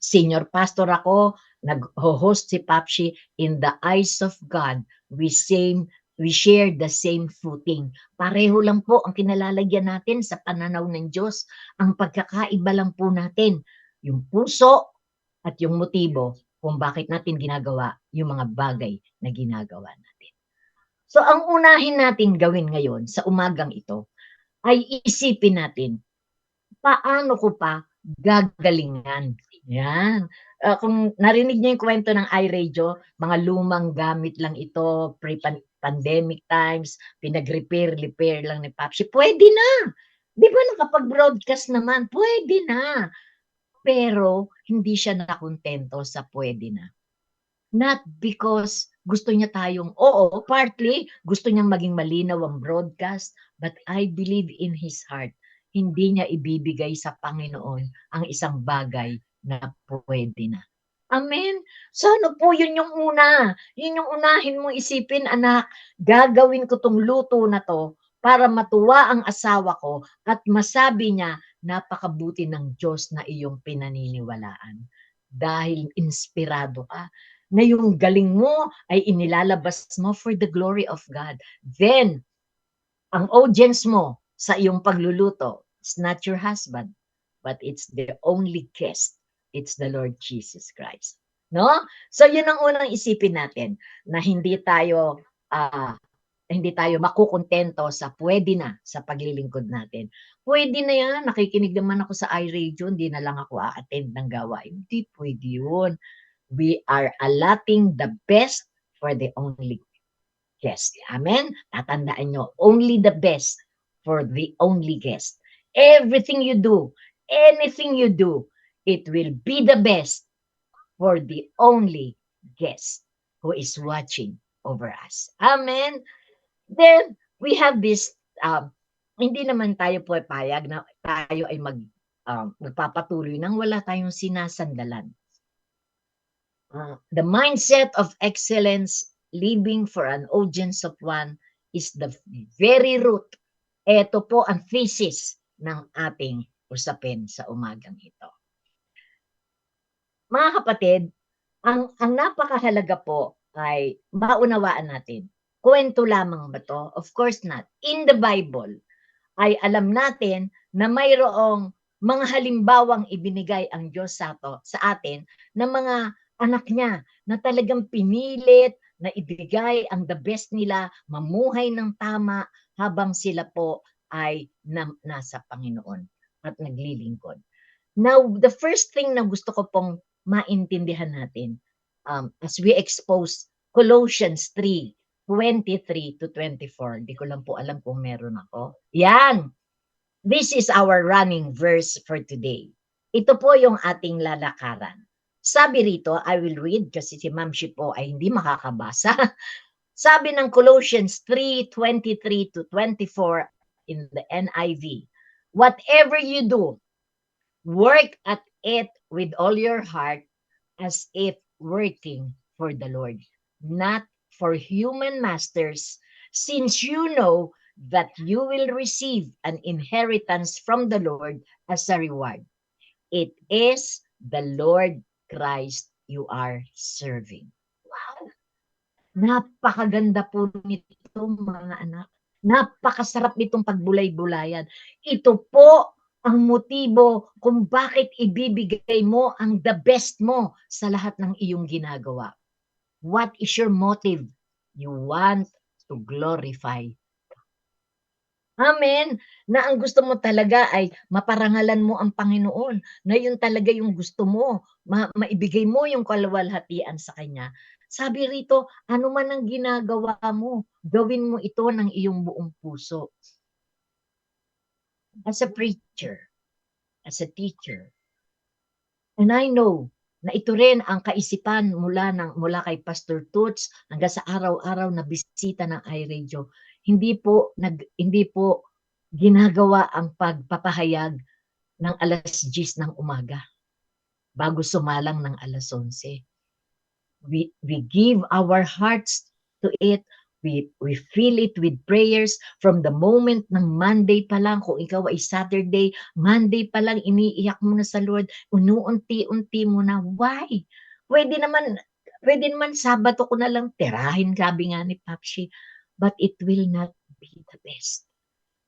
senior pastor ako, nag-host si Papshi, in the eyes of God, we share the same footing. Pareho lang po ang kinalalagyan natin sa pananaw ng Diyos. Ang pagkakaiba lang po natin, yung puso at yung motibo kung bakit natin ginagawa yung mga bagay na ginagawa natin. So ang unahin natin gawin ngayon sa umagang ito ay isipin natin, paano ko pa gagalingan? Yan. Kung narinig niyo yung kwento ng iRadio, mga lumang gamit lang ito, pre-pandemic times, pinag-repair lang ni Papsi, pwede na. Di ba nakapag-broadcast naman? Pwede na. Pero hindi siya nakontento sa pwede na. Not because gusto niya tayong, oo, partly, gusto niyang maging malinaw ang broadcast, but I believe in his heart, hindi niya ibibigay sa Panginoon ang isang bagay na pwede na. Amen? So ano po, yun yung una. Yun yung unahin mong isipin, anak, gagawin ko tong luto na to para matuwa ang asawa ko at masabi niya, napakabuti ng Diyos na iyong pinaniniwalaan. Dahil inspirado ka, na yung galing mo ay inilalabas mo for the glory of God. Then, ang audience mo sa iyong pagluluto, it's not your husband, but it's the only guest. It's the Lord Jesus Christ. No? So, yun ang unang isipin natin, na hindi tayo makukontento sa pwede na sa paglilingkod natin. Pwede na yan, nakikinig naman ako sa iRadio, hindi na lang ako a-attend ng gawain. Hindi pwede yun. We are allotting the best for the only guest. Amen? Tatandaan nyo, only the best for the only guest. Everything you do, anything you do, it will be the best for the only guest who is watching over us. Amen? Then, we have this, hindi naman tayo po payag na tayo ay magpapatuloy nang wala tayong sinasandalan. The mindset of excellence, living for an audience of one, is the very root. Ito po ang thesis ng ating usapin sa umagang ito. Mga kapatid, ang napakahalaga po ay maunawaan natin. Kwento lamang ba to? Of course not. In the Bible, ay alam natin na mayroong mga halimbawang ibinigay ang Diyos sa atin na mga anak niya na talagang pinilit na ibigay ang the best nila, mamuhay ng tama habang sila po ay nasa Panginoon at naglilingkod. Now, the first thing na gusto ko pong maintindihan natin as we expose Colossians 3:23 to 24. Di ko lang po alam kung meron ako. Yan! This is our running verse for today. Ito po yung ating lalakaran. Sabi rito, I will read kasi si Ma'am Shi po ay hindi makakabasa. Sabi ng Colossians 3:23 to 24 in the NIV, whatever you do, work at it with all your heart as if working for the Lord, not for human masters, since you know that you will receive an inheritance from the Lord as a reward. It is the Lord Christ you are serving. Wow! Napakaganda po nito, mga anak. Napakasarap nitong pagbulay-bulayan. Ito po ang motibo kung bakit ibibigay mo ang the best mo sa lahat ng iyong ginagawa. What is your motive? You want to glorify Amen. Na ang gusto mo talaga ay maparangalan mo ang Panginoon. Na yun talaga yung gusto mo. Maibigay mo yung kaluwalhatian sa Kanya. Sabi rito, ano man ang ginagawa mo, gawin mo ito ng iyong buong puso. As a preacher, as a teacher, and I know na ito rin ang kaisipan mula kay Pastor Toots hanggang sa araw-araw na bisita ng iRadio. Hindi po ginagawa ang pagpapahayag ng alas 10 ng umaga bago sumalang ng alas 11. We give our hearts to it. We fill it with prayers from the moment ng Monday pa lang. Kung ikaw ay Saturday, Monday pa lang iniiyak mo na sa Lord. Unuunti-unti mo na. Why? Pwede naman Sabado ko na lang tirahin, sabi nga ni Papsi. But it will not be the best.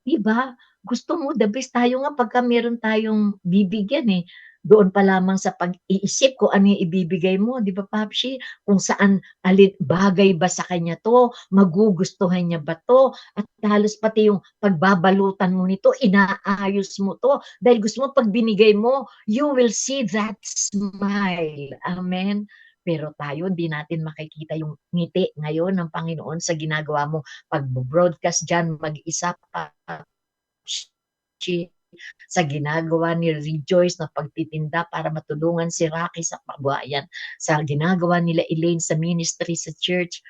Diba? Gusto mo the best. Tayo nga pagka meron tayong bibigyan doon pa lamang sa pag-iisip kung ano yung ibibigay mo, di ba, Papsi? Kung saan bagay ba sa kanya to, magugustuhan niya ba to, at halos pati yung pagbabalutan mo nito, inaayos mo to, dahil gusto mo pag binigay mo, you will see that smile. Amen? Pero tayo, hindi natin makikita yung ngiti ngayon ng Panginoon sa ginagawa mo. Pag-broadcast dyan, mag-isa pa, sa ginagawa ni Rejoice na pagtitinda para matulungan si Rocky sa pabuhayan, sa ginagawa nila Elaine sa ministry sa church,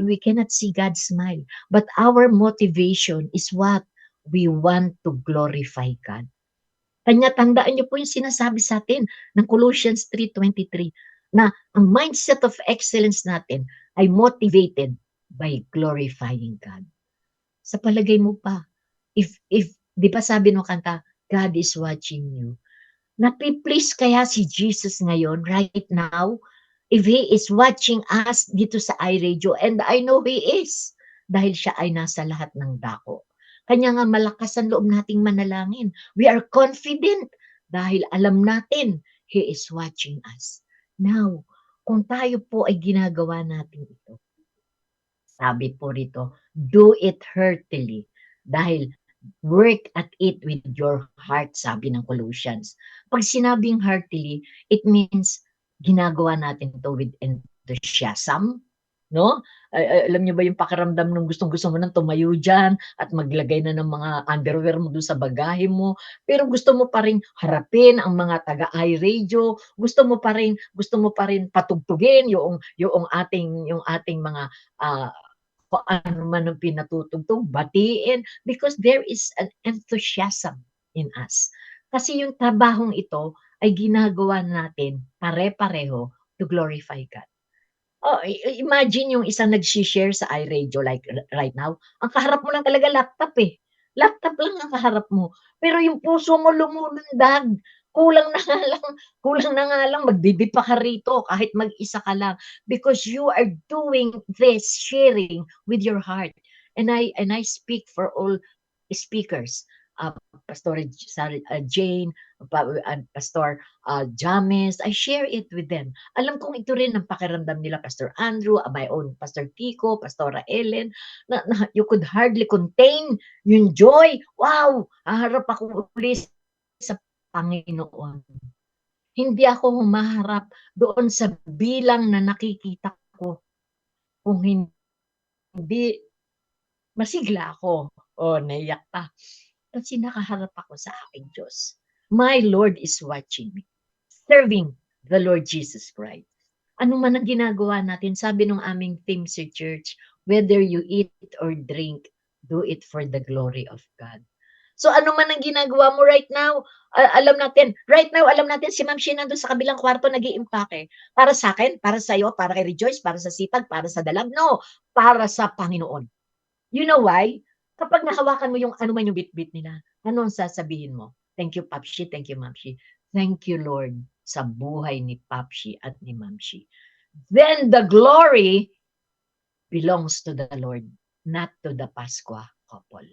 we cannot see God's smile. But our motivation is what? We want to glorify God. Kanya tandaan niyo po yung sinasabi sa atin ng Colossians 3:23 na ang mindset of excellence natin ay motivated by glorifying God. Sa palagay mo pa, if di ba sabi ng kanta, God is watching you. Napi-please kaya si Jesus ngayon, right now, if He is watching us dito sa iRadio, and I know He is, dahil siya ay nasa lahat ng dako. Kanya nga malakas ang loob nating manalangin. We are confident dahil alam natin He is watching us. Now, kung tayo po ay ginagawa natin ito, sabi po rito, do it heartily. Dahil work at it with your heart, sabi ng Colossians. Pag sinabing heartily, it means ginagawa natin ito with enthusiasm, no? Alam niyo ba yung pakiramdam nung gustong-gusto mo nang tumayo dyan at maglagay na ng mga underwear mo doon sa bagahe mo, pero gusto mo pa rin harapin ang mga taga-iRadio, gusto mo pa rin patugtugin yung ating mga kung ano man ang pinatutugtog, batiin, because there is an enthusiasm in us. Kasi yung trabahong ito ay ginagawa natin pare-pareho to glorify God. Oh, imagine yung isang nag-share sa iRadio like right now, ang kaharap mo lang talaga laptop Laptop lang ang kaharap mo. Pero yung puso mo lumulundag. Kulang na nga lang magbibi pa ka rito kahit mag-isa ka lang because you are doing this sharing with your heart. And I speak for all speakers. Pastor Jane, Pastor James, I share it with them. Alam kong ito rin ang pakiramdam nila, Pastor Andrew, my own Pastor Kiko, Pastora Ellen, na you could hardly contain yung joy. Wow! Haharap ako ulit sa Panginoon. Hindi ako humaharap doon sa bilang na nakikita ko. Kung hindi, masigla ako. Naiyak pa. Kasi nakaharap ako sa aking Diyos. My Lord is watching me. Serving the Lord Jesus Christ. Ano man ang ginagawa natin, sabi ng aming theme sa church, whether you eat or drink, do it for the glory of God. So ano man ang ginagawa mo right now, alam natin si Ma'am Shea nandun sa kabilang kwarto nag-iimpake. Para sa akin, para sa iyo, para kay Rejoice, para sa Sipag, para sa Dalab. No, para sa Panginoon. You know why? Kapag nahawakan mo yung ano man yung bit-bit nila, ano ang sasabihin mo? Thank you, Papsi. Thank you, Ma'am Shea. Thank you, Lord, sa buhay ni Papsi at ni Ma'am Shea. Then the glory belongs to the Lord, not to the Pasqua couple.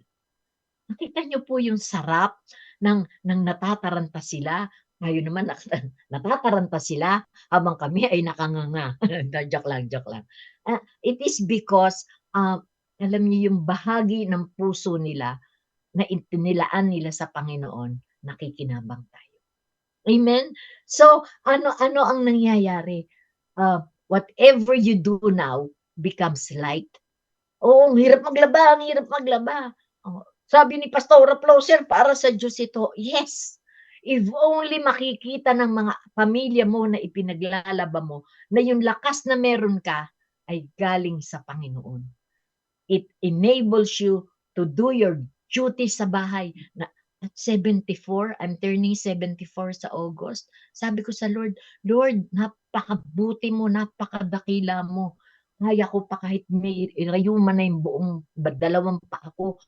Nakita niyo po yung sarap ng natataranta sila. Ngayon naman, natataranta sila habang kami ay nakanganga. Joke lang. It is because, alam niyo yung bahagi ng puso nila na inilaan nila sa Panginoon, nakikinabang tayo. Amen? So, ano ang nangyayari? Whatever you do now becomes light. Ang hirap maglaba. Sabi ni Pastora Plauser, para sa Diyos ito. Yes, If only makikita ng mga pamilya mo na ipinaglalaba mo na yung lakas na meron ka ay galing sa Panginoon. It enables you to do your duty sa bahay. Na, at 74, I'm turning 74 sa August. Sabi ko sa Lord, Lord, napakabuti mo, napakadakila mo. Kaya ko pa kahit may rayuma na yung buong 2 pa ako.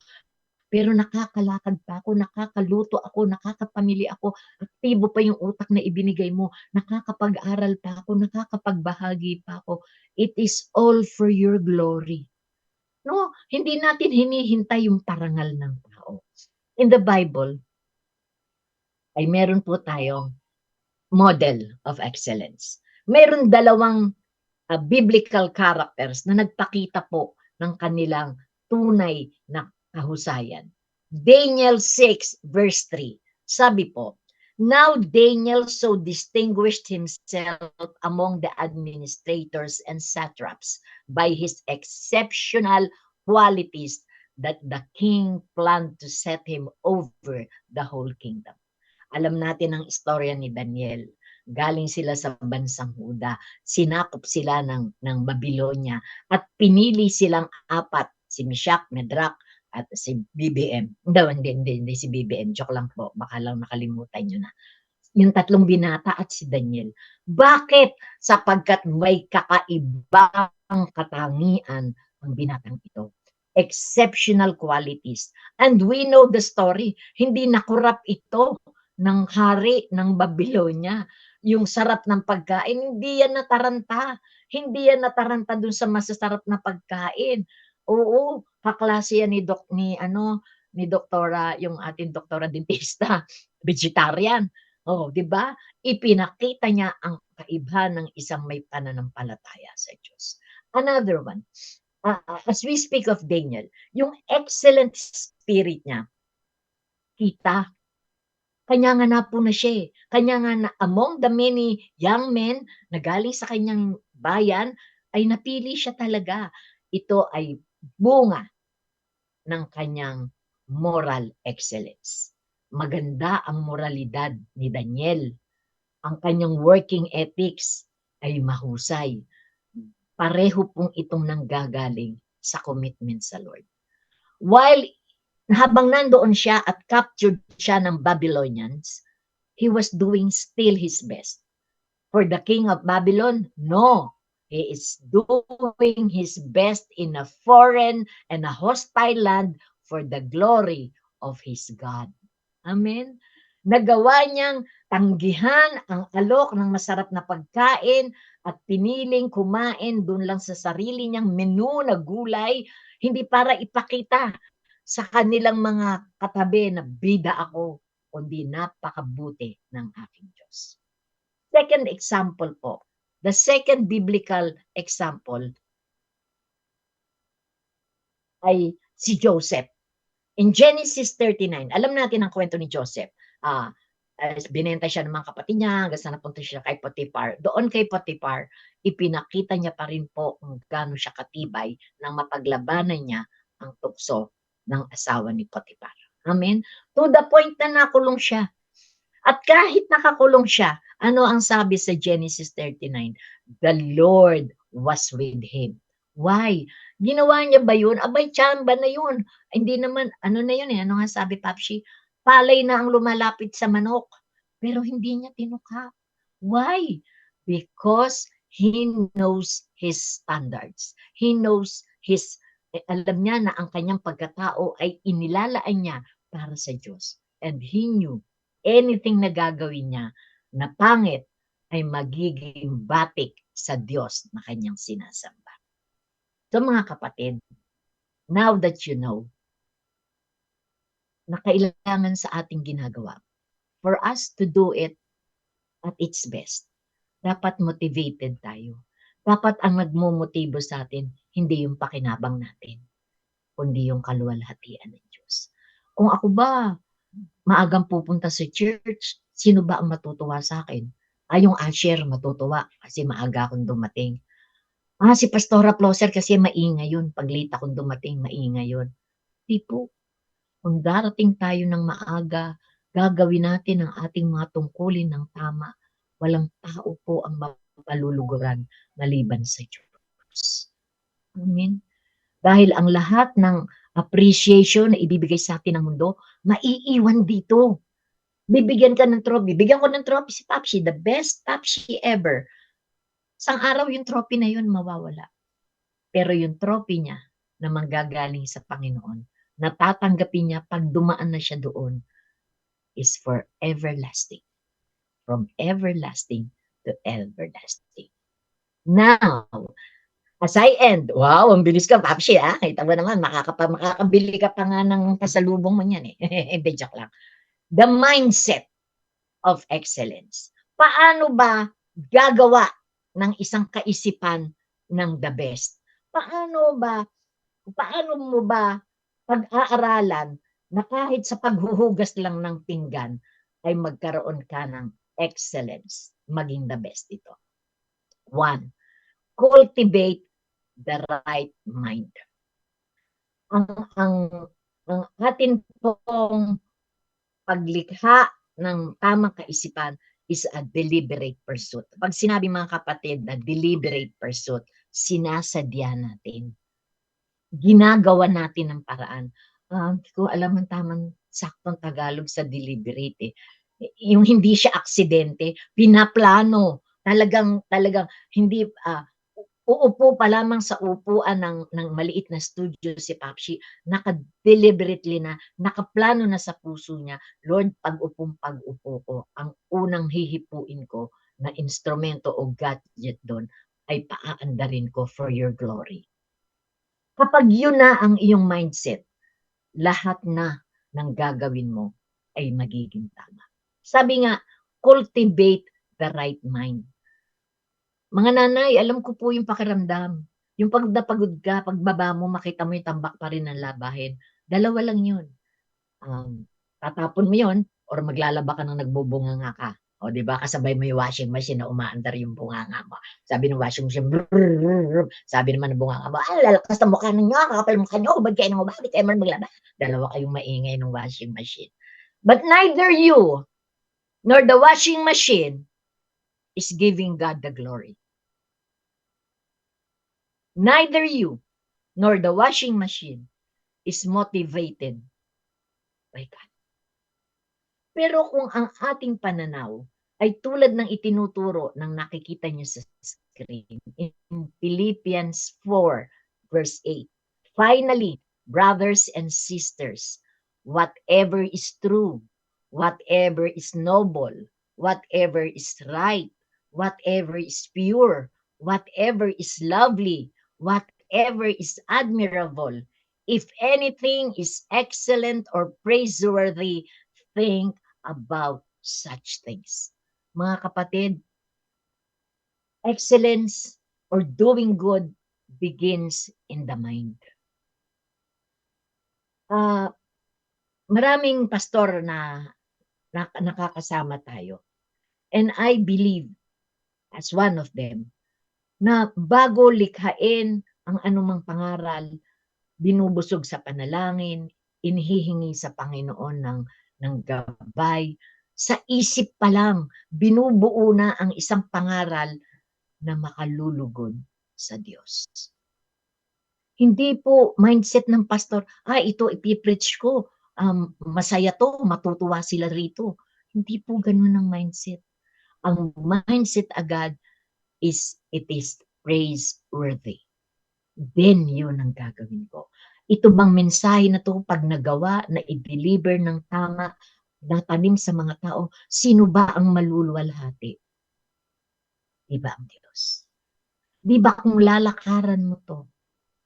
Pero nakakalakad pa ako, nakakaluto ako, nakakapamili ako, aktibo pa yung utak na ibinigay mo, nakakapag-aral pa ako, nakakapagbahagi pa ako. It is all for your glory. No, hindi natin hinihintay yung parangal ng tao. In the Bible, ay meron po tayong model of excellence. Meron 2 biblical characters na nagpakita po ng kanilang tunay na kahusayan. Daniel 6 verse 3, sabi po, Now Daniel so distinguished himself among the administrators and satraps by his exceptional qualities that the king planned to set him over the whole kingdom. Alam natin ang istorya ni Daniel. Galing sila sa bansang Huda, sinakop sila ng Babylonia at pinili silang 4, si Meshach, Medrak, at si BBM. Hindi si BBM, joke lang po, baka lang nakalimutan nyo na. Yung 3 binata at si Daniel. Bakit? Sapagkat may kakaibang katangian ang binatang ito. Exceptional qualities. And we know the story. Hindi nakurap ito ng hari ng Babylonia. Yung sarap ng pagkain, hindi yan nataranta. Hindi yan nataranta dun sa masasarap na pagkain. Oo, kaklase yan ni doktora, yung ating doktora dentista, vegetarian. Oh, 'di ba? Ipinakita niya ang kaibahan ng isang may pananampalataya sa Diyos. Another one, as we speak of Daniel, yung excellent spirit niya, kita, kanya nga na po na siya. Kanya nga na among the many young men na galing sa kanyang bayan, ay napili siya talaga. Ito ay bunga ng kanyang moral excellence. Maganda ang moralidad ni Daniel. Ang kanyang working ethics ay mahusay. Pareho pong itong nanggagaling sa commitment sa Lord. While habang nandoon siya at captured siya ng Babylonians, he was doing still his best. For the king of Babylon, no. He is doing his best in a foreign and a hostile land for the glory of his God. Amen? Nagawa niyang tanggihan ang alok ng masarap na pagkain at piniling kumain doon lang sa sarili niyang menu na gulay, hindi para ipakita sa kanilang mga katabi na bida ako, kundi napakabuti ng aking Diyos. Second example po, the second biblical example ay si Joseph. In Genesis 39, alam natin ang kwento ni Joseph. Binenta siya ng mga kapatid niya hanggang sa napunta siya kay Potiphar. Doon kay Potiphar, ipinakita niya pa rin po kung gaano siya katibay nang mapaglabanan niya ang tukso ng asawa ni Potiphar. Amen? To the point na nakulong siya. At kahit nakakulong siya, ano ang sabi sa Genesis 39? The Lord was with him. Why? Ginawa niya ba yun? Abay, tsamba na yun. Hindi naman, ano na yun eh? Ano nga sabi, Papsi? Palay na ang lumalapit sa manok. Pero hindi niya tinukha. Why? Because he knows his standards. He knows his, alam niya na ang kanyang pagkatao ay inilalaan niya para sa Diyos. And he knew anything na gagawin niya na pangit ay magiging batik sa Diyos na kanyang sinasamba. So mga kapatid, now that you know na kailangan sa ating ginagawa, for us to do it at its best, dapat motivated tayo. Dapat ang nagmumotibo sa atin, hindi yung pakinabang natin, kundi yung kaluwalhatian ng Diyos. Kung ako ba, maagang pupunta sa church, sino ba ang matutuwa sa akin? Yung usher matutuwa kasi maaga akong dumating. Si Pastora Ploser kasi maingay yun. Pag late akong dumating, maingay yun. Di po. Kung darating tayo ng maaga, gagawin natin ang ating mga tungkulin ng tama, walang tao po ang mapaluluguran maliban sa Diyos. Amen. Dahil ang lahat ng appreciation na ibibigay sa atin ng mundo, maiiwan dito. Bibigyan ka ng trophy. Bibigyan ko ng trophy si Papsi, the best Papsi ever. Isang araw yung trophy na yun mawawala. Pero yung trophy niya na manggagaling sa Panginoon, natatanggapin niya pag dumaan na siya doon, is for everlasting. From everlasting to everlasting. Now, as I end, wow, ang bilis ka, Papsi, ah. Kita mo naman, makakabili ka pa nga ng pasalubong mo niyan eh. Joke lang. The mindset of excellence. Paano ba gagawa ng isang kaisipan ng the best? Paano mo ba pag-aaralan na kahit sa paghuhugas lang ng pinggan ay magkaroon ka ng excellence, maging the best ito? 1. Cultivate the right mind. Ang atin pong paglikha ng tamang kaisipan is a deliberate pursuit. Pag sinabi mga kapatid na deliberate pursuit, sinasadya natin. Ginagawa natin ng paraan. Hindi ko alam ang tamang saktong Tagalog sa deliberate eh. Yung hindi siya aksidente, pinaplano. Talagang hindi uupo pa lamang sa upuan ng maliit na studio si Papsi, naka-deliberately na, nakaplano na sa puso niya, Lord, pag-upo ko, ang unang hihipuin ko na instrumento o gadget doon ay paaandarin ko for your glory. Kapag yun na ang iyong mindset, lahat na ng gagawin mo ay magiging tama. Sabi nga, cultivate the right mind. Mga nanay, alam ko po yung pakiramdam. Yung pag napagod ka, pagbaba mo, makita mo yung tambak pa rin ng labahin. Dalawa lang yun. Tatapon mo yun, or maglalaba ka ng nagbubunganga ka. O, di ba? Kasabay mo yung washing machine na umaandar yung bunganga mo. Sabi ng washing machine, brrrr. Sabi naman ng bunganga mo, lalakas na mukha ninyo, kakapal mukha nyo, ba't kayo nang umabit, kayo man maglaba. Dalawa kayong maingay ng washing machine. But neither you, nor the washing machine, is giving God the glory. Neither you nor the washing machine is motivated by God. Pero kung ang ating pananaw ay tulad ng itinuturo ng nakikita niyo sa screen in Philippians 4 verse 8. Finally, brothers and sisters, whatever is true, whatever is noble, whatever is right, whatever is pure, whatever is lovely, whatever is admirable, if anything is excellent or praiseworthy, think about such things. Mga kapatid, excellence or doing good begins in the mind. Maraming pastor na nakakasama tayo. And I believe, as one of them, na bago likhain ang anumang pangaral, binubusog sa panalangin, inihihingi sa Panginoon ng gabay. Sa isip pa lang, binubuo na ang isang pangaral na makalulugod sa Diyos. Hindi po mindset ng pastor, ito ipipreach ko, masaya to, matutuwa sila rito. Hindi po ganun ang mindset. Ang mindset agad is, it is praiseworthy. Then yun ang gagawin ko. Ito bang mensahe na to pag nagawa, na i-deliver ng tama, natanim sa mga tao, sino ba ang maluluwalhati? Diba ang Diyos? Diba kung lalakaran mo to,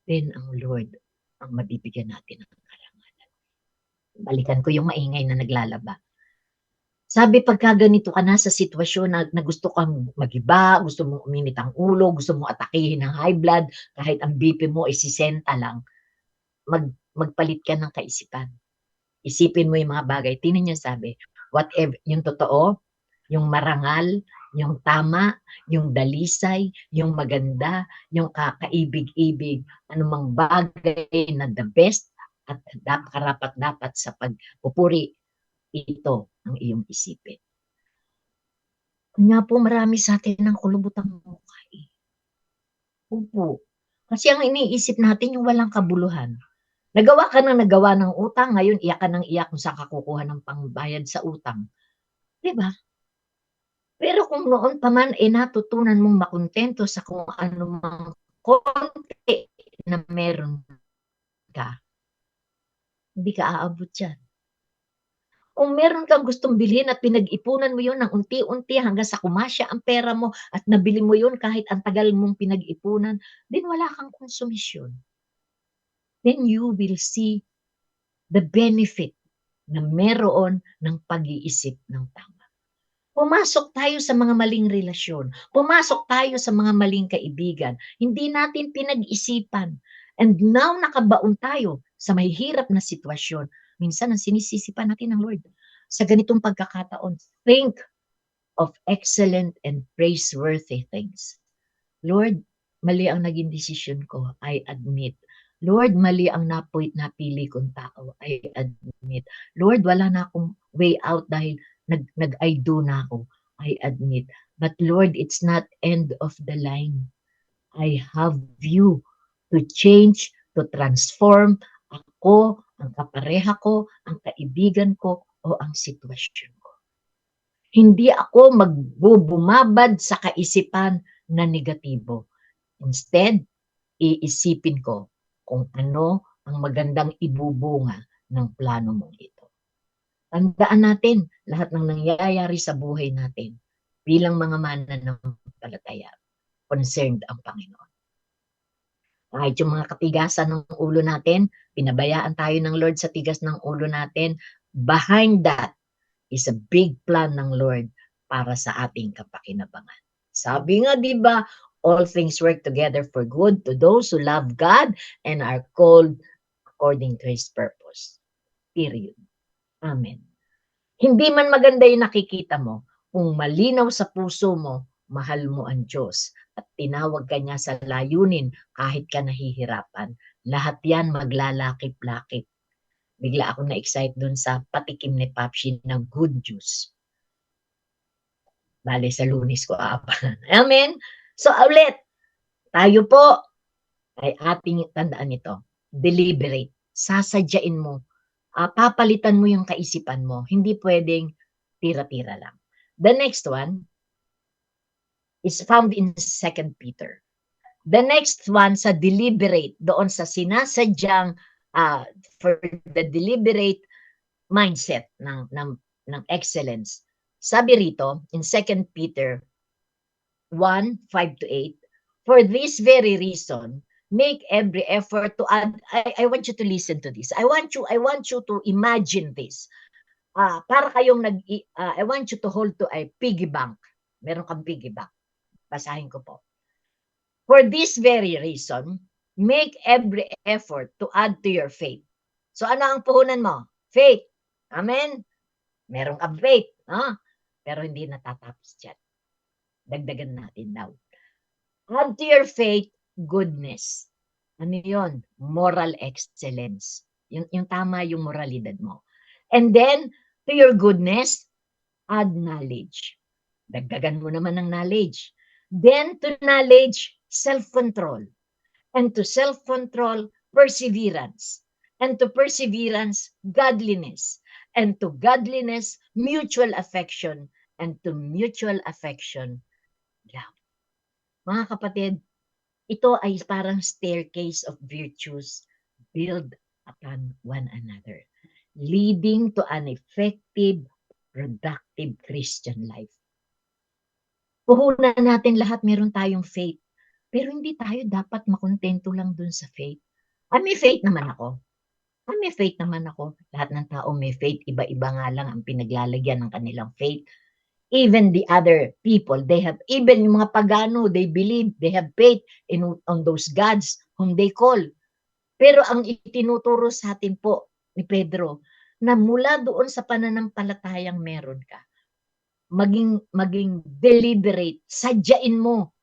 then ang Lord ang mabibigyan natin ng karangalan. Balikan ko yung maingay na naglalaba. Sabi, pagka ganito ka na sa sitwasyon na gusto kang magiba, gusto mong uminit ang ulo, gusto mong atakihin ng high blood, kahit ang BP mo ay 60 lang, magpalit ka ng kaisipan. Isipin mo yung mga bagay. Tingnan niyo sabi, whatever, yung totoo, yung marangal, yung tama, yung dalisay, yung maganda, yung kakaibig-ibig, anumang bagay na the best at karapat-dapat sa pagpupuri, ito ang iyong isipin. Kanya po marami sa atin ng kulubutang mukha eh. Opo. Kasi ang iniisip natin yung walang kabuluhan. Nagawa ka ng utang, ngayon iyak ka ng iyak kung saan ka kukuha ng pangbayad sa utang. Diba? Pero kung noon pa man, natutunan mong makontento sa kung ano mang konti na meron ka, hindi ka aabot yan. Kung meron kang gustong bilhin at pinag-ipunan mo yun ng unti-unti hanggang sa kumasya ang pera mo at nabili mo yun kahit ang tagal mong pinag-ipunan, then wala kang konsumisyon. Then you will see the benefit na meron ng pag-iisip ng tama. Pumasok tayo sa mga maling relasyon. Pumasok tayo sa mga maling kaibigan. Hindi natin pinag-isipan. And now nakabaon tayo sa mahihirap na sitwasyon. Minsan ang sinisisipan natin ng Lord. Sa ganitong pagkakataon, think of excellent and praiseworthy things. Lord, mali ang naging desisyon ko. I admit. Lord, mali ang napili kong tao. I admit. Lord, wala na akong way out dahil nag-I do na ako. I admit. But Lord, it's not end of the line. I have you to change, to transform ako, ang kapareha ko, ang kaibigan ko, o ang sitwasyon ko. Hindi ako magbubumabad sa kaisipan na negatibo. Instead, iisipin ko kung ano ang magandang ibubunga ng plano mong ito. Tandaan natin lahat ng nangyayari sa buhay natin bilang mga mananampalataya. Concerned ang Panginoon. Kahit yung mga katigasan ng ulo natin, pinabayaan tayo ng Lord sa tigas ng ulo natin, behind that is a big plan ng Lord para sa ating kapakinabangan. Sabi nga, di ba, all things work together for good to those who love God and are called according to His purpose. Period. Amen. Hindi man maganda yung nakikita mo, kung malinaw sa puso mo, mahal mo ang Diyos at tinawag ka niya sa layunin kahit ka nahihirapan, lahat yan maglalakip-lakip. Bigla ako na-excite dun sa patikim ni Papsi ng good news. Bale, sa Lunes ko aapanan. Amen? So, ulit, tayo po ay ating tandaan ito. Deliberate. Sasadyain mo. Papalitan mo yung kaisipan mo. Hindi pwedeng tira-tira lang. The next one is found in 2 Peter. The next one sa deliberate, doon sa sinasadyang for the deliberate mindset ng excellence. Sabi rito in 2 Peter 1:5-8, for this very reason, make every effort to add. I want you to listen to this. I want you to imagine this. Para kayong I want you to hold to a piggy bank. Meron kang piggy bank. Basahin ko po. For this very reason, make every effort to add to your faith. So ano ang puhunan mo? Faith. Amen? Meron kang faith. Pero hindi natatapos dyan. Dagdagan natin now. Add to your faith goodness. Ano yun? Moral excellence. Yung tama yung moralidad mo. And then, to your goodness, add knowledge. Dagdagan mo naman ng knowledge. Then, to knowledge, self-control. And to self-control, perseverance. And to perseverance, godliness. And to godliness, mutual affection. And to mutual affection, love. Mga kapatid, ito ay parang staircase of virtues build upon one another, leading to an effective, productive Christian life. Puhunan natin lahat, meron tayong faith. Pero hindi tayo dapat makontento lang dun sa faith. May faith naman ako. May faith naman ako. Lahat ng tao may faith. Iba-iba nga lang ang pinaglalagyan ng kanilang faith. Even the other people, they have, even yung mga pagano, they believe, they have faith on those gods whom they call. Pero ang itinuturo sa atin po ni Pedro, na mula doon sa pananampalatayang meron ka, maging deliberate, sadyain mo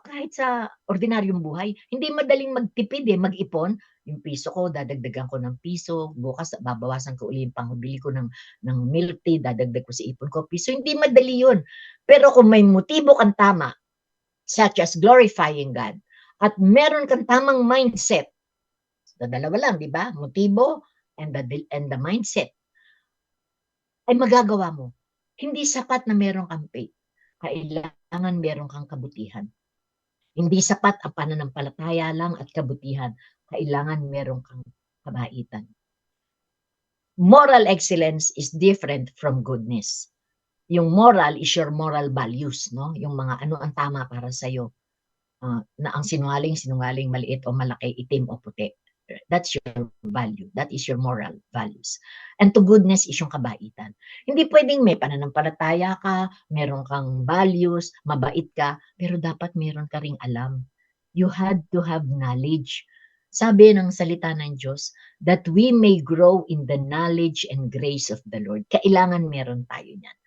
kahit sa ordinaryong buhay, hindi madaling magtipid mag-ipon. Yung piso ko, dadagdagan ko ng piso. Bukas, babawasan ko uli yung pangbili ko ng milk tea, dadagdag ko sa ipon ko piso. Hindi madali yun. Pero kung may motibo kang tama, such as glorifying God, at meron kang tamang mindset, dalawa lang, di ba? Motibo and the mindset, ay magagawa mo. Hindi sapat na meron kang faith. Kailangan meron kang kabutihan. Hindi sapat ang pananampalataya lang at kabutihan. Kailangan meron kang kabaitan. Moral excellence is different from goodness. Yung moral is your moral values, no? Yung mga ano ang tama para sa iyo. Na ang sinungaling, maliit o malaki, itim o puti. That's your value. That is your moral values. And to goodness is yung kabaitan. Hindi pwedeng may pananampalataya ka, meron kang values, mabait ka, pero dapat meron ka ring alam. You had to have knowledge. Sabi ng salita ng Diyos, that we may grow in the knowledge and grace of the Lord. Kailangan meron tayo niyan.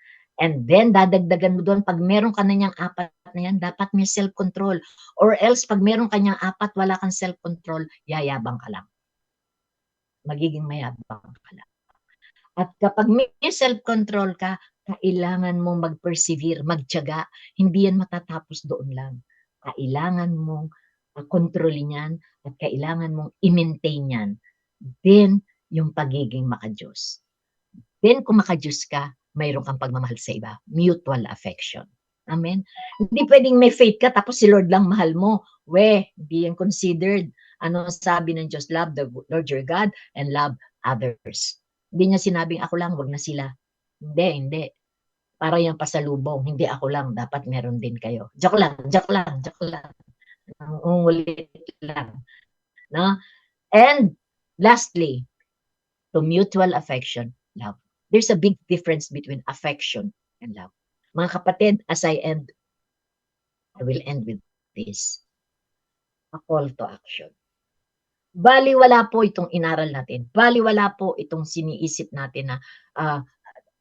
And then, dadagdagan mo doon, pag meron ka na niyang apat na yan, dapat may self-control. Or else, pag meron ka niyang apat, wala kang self-control, yayabang ka lang. Magiging mayabang ka lang. At kapag may self-control ka, kailangan mong mag-persevere, magtiyaga. Hindi yan matatapos doon lang. Kailangan mong kontrolin yan at kailangan mong i-maintain yan. Then, yung pagiging makadiyos. Then, kung makadiyos ka, mayroon kang pagmamahal sa iba. Mutual affection. Amen? Hindi pwedeng may faith ka tapos si Lord lang mahal mo. Hindi yan considered. Ano sabi ng Diyos? Love the Lord your God and love others. Hindi niya sinabing ako lang, wag na sila. Hindi. Para yung pasalubong. Hindi ako lang. Dapat meron din kayo. Joke lang. Ungulit lang. No? And lastly, to mutual affection, love. There's a big difference between affection and love. Mga kapatid, as I will end with this. A call to action. Baliwala po itong inaral natin. Baliwala po itong siniisip natin na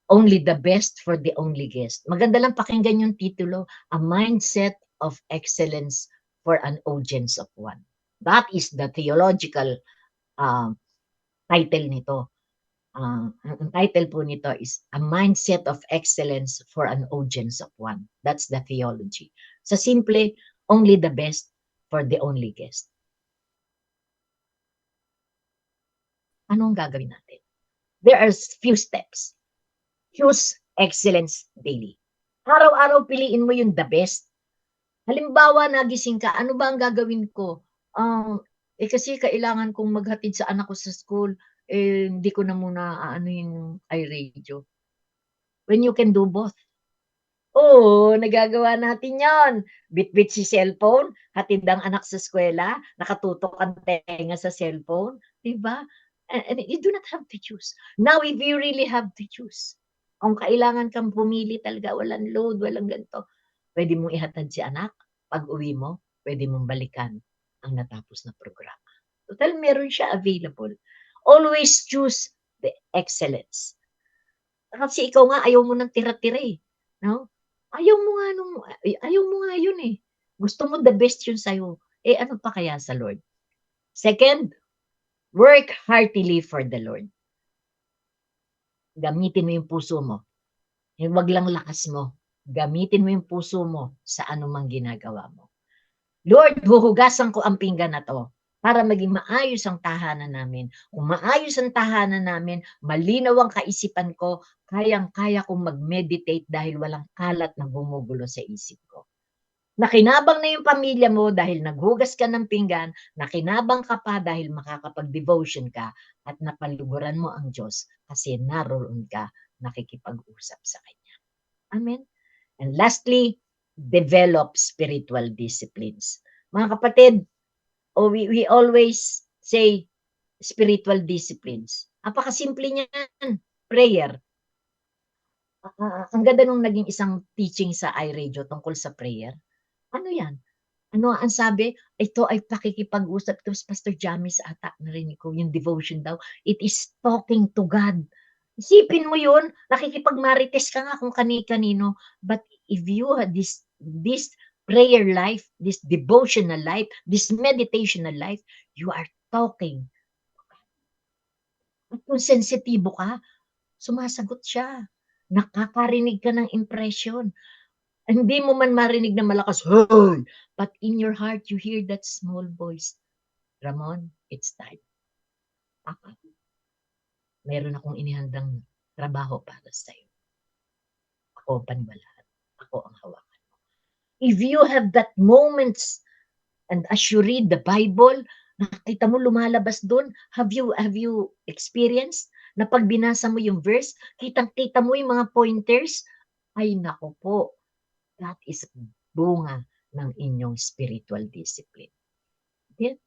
only the best for the only guest. Maganda lang pakinggan yung titulo, A Mindset of Excellence for an Audience of One. That is the theological title nito. Ang title po nito is A Mindset of Excellence for an Audience of One. That's the theology. Sa simple, only the best for the only guest. Anong gagawin natin? There are few steps. Choose excellence daily. Araw-araw piliin mo yung the best. Halimbawa, nagising ka, ano ba ang gagawin ko? Kasi kailangan kong maghatid sa anak ko sa school, hindi ko na muna yung iRadio. When you can do both. Nagagawa natin yon. Bit-bit si cellphone, hatid ang anak sa eskwela, nakatutok ang tenga sa cellphone. Diba? And you do not have to choose. Now, if you really have to choose, kung kailangan kang pumili talaga, walang load, walang ganito, pwede mong ihatid si anak, pag uwi mo, pwede mong balikan ang natapos na programa. Total, meron siya available. Always choose the excellence. Kasi ikaw nga, ayaw mo nang tira-tira no? Ayaw mo nga yun Gusto mo the best yun sa'yo. Ano pa kaya sa Lord? Second, work heartily for the Lord. Gamitin mo yung puso mo. Huwag lang lakas mo. Gamitin mo yung puso mo sa anumang ginagawa mo. Lord, huhugasan ko ang pinggan na to para maging maayos ang tahanan namin. Kung maayos ang tahanan namin, malinaw ang kaisipan ko, kayang-kaya kong mag-meditate dahil walang kalat na gumugulo sa isip ko. Nakinabang na yung pamilya mo dahil naghugas ka ng pinggan, nakinabang ka pa dahil makakapag-devotion ka, at napaluguran mo ang Diyos kasi naroon ka nakikipag-usap sa Kanya. Amen? And lastly, develop spiritual disciplines. Mga kapatid, we always say spiritual disciplines. Apakasimple niyan, prayer. Ang ganda nung naging isang teaching sa iRadio tungkol sa prayer. Ano yan? Ano ang sabi? Ito ay pakikipag-usap. Ito Pastor Jamis ata, narinig ko yung devotion daw. It is talking to God. Isipin mo yun, nakikipag-marites ka nga kung kani-kanino. But if you have this prayer life, this devotional life, this meditational life, you are talking. At kung sensitibo ka, sumasagot siya. Nakakarinig ka ng impression. Hindi mo man marinig na malakas, hey! But in your heart, you hear that small voice. Ramon, it's time. Papa, meron akong inihandang trabaho para sa'yo. Ako ang paniwalaan. Ako ang hawakan mo. If you have that moments, and as you read the Bible, nakita mo lumalabas doon, have you experienced na pag binasa mo yung verse, kitang-kita mo yung mga pointers? Ay nako po, that is bunga ng inyong spiritual discipline. Then,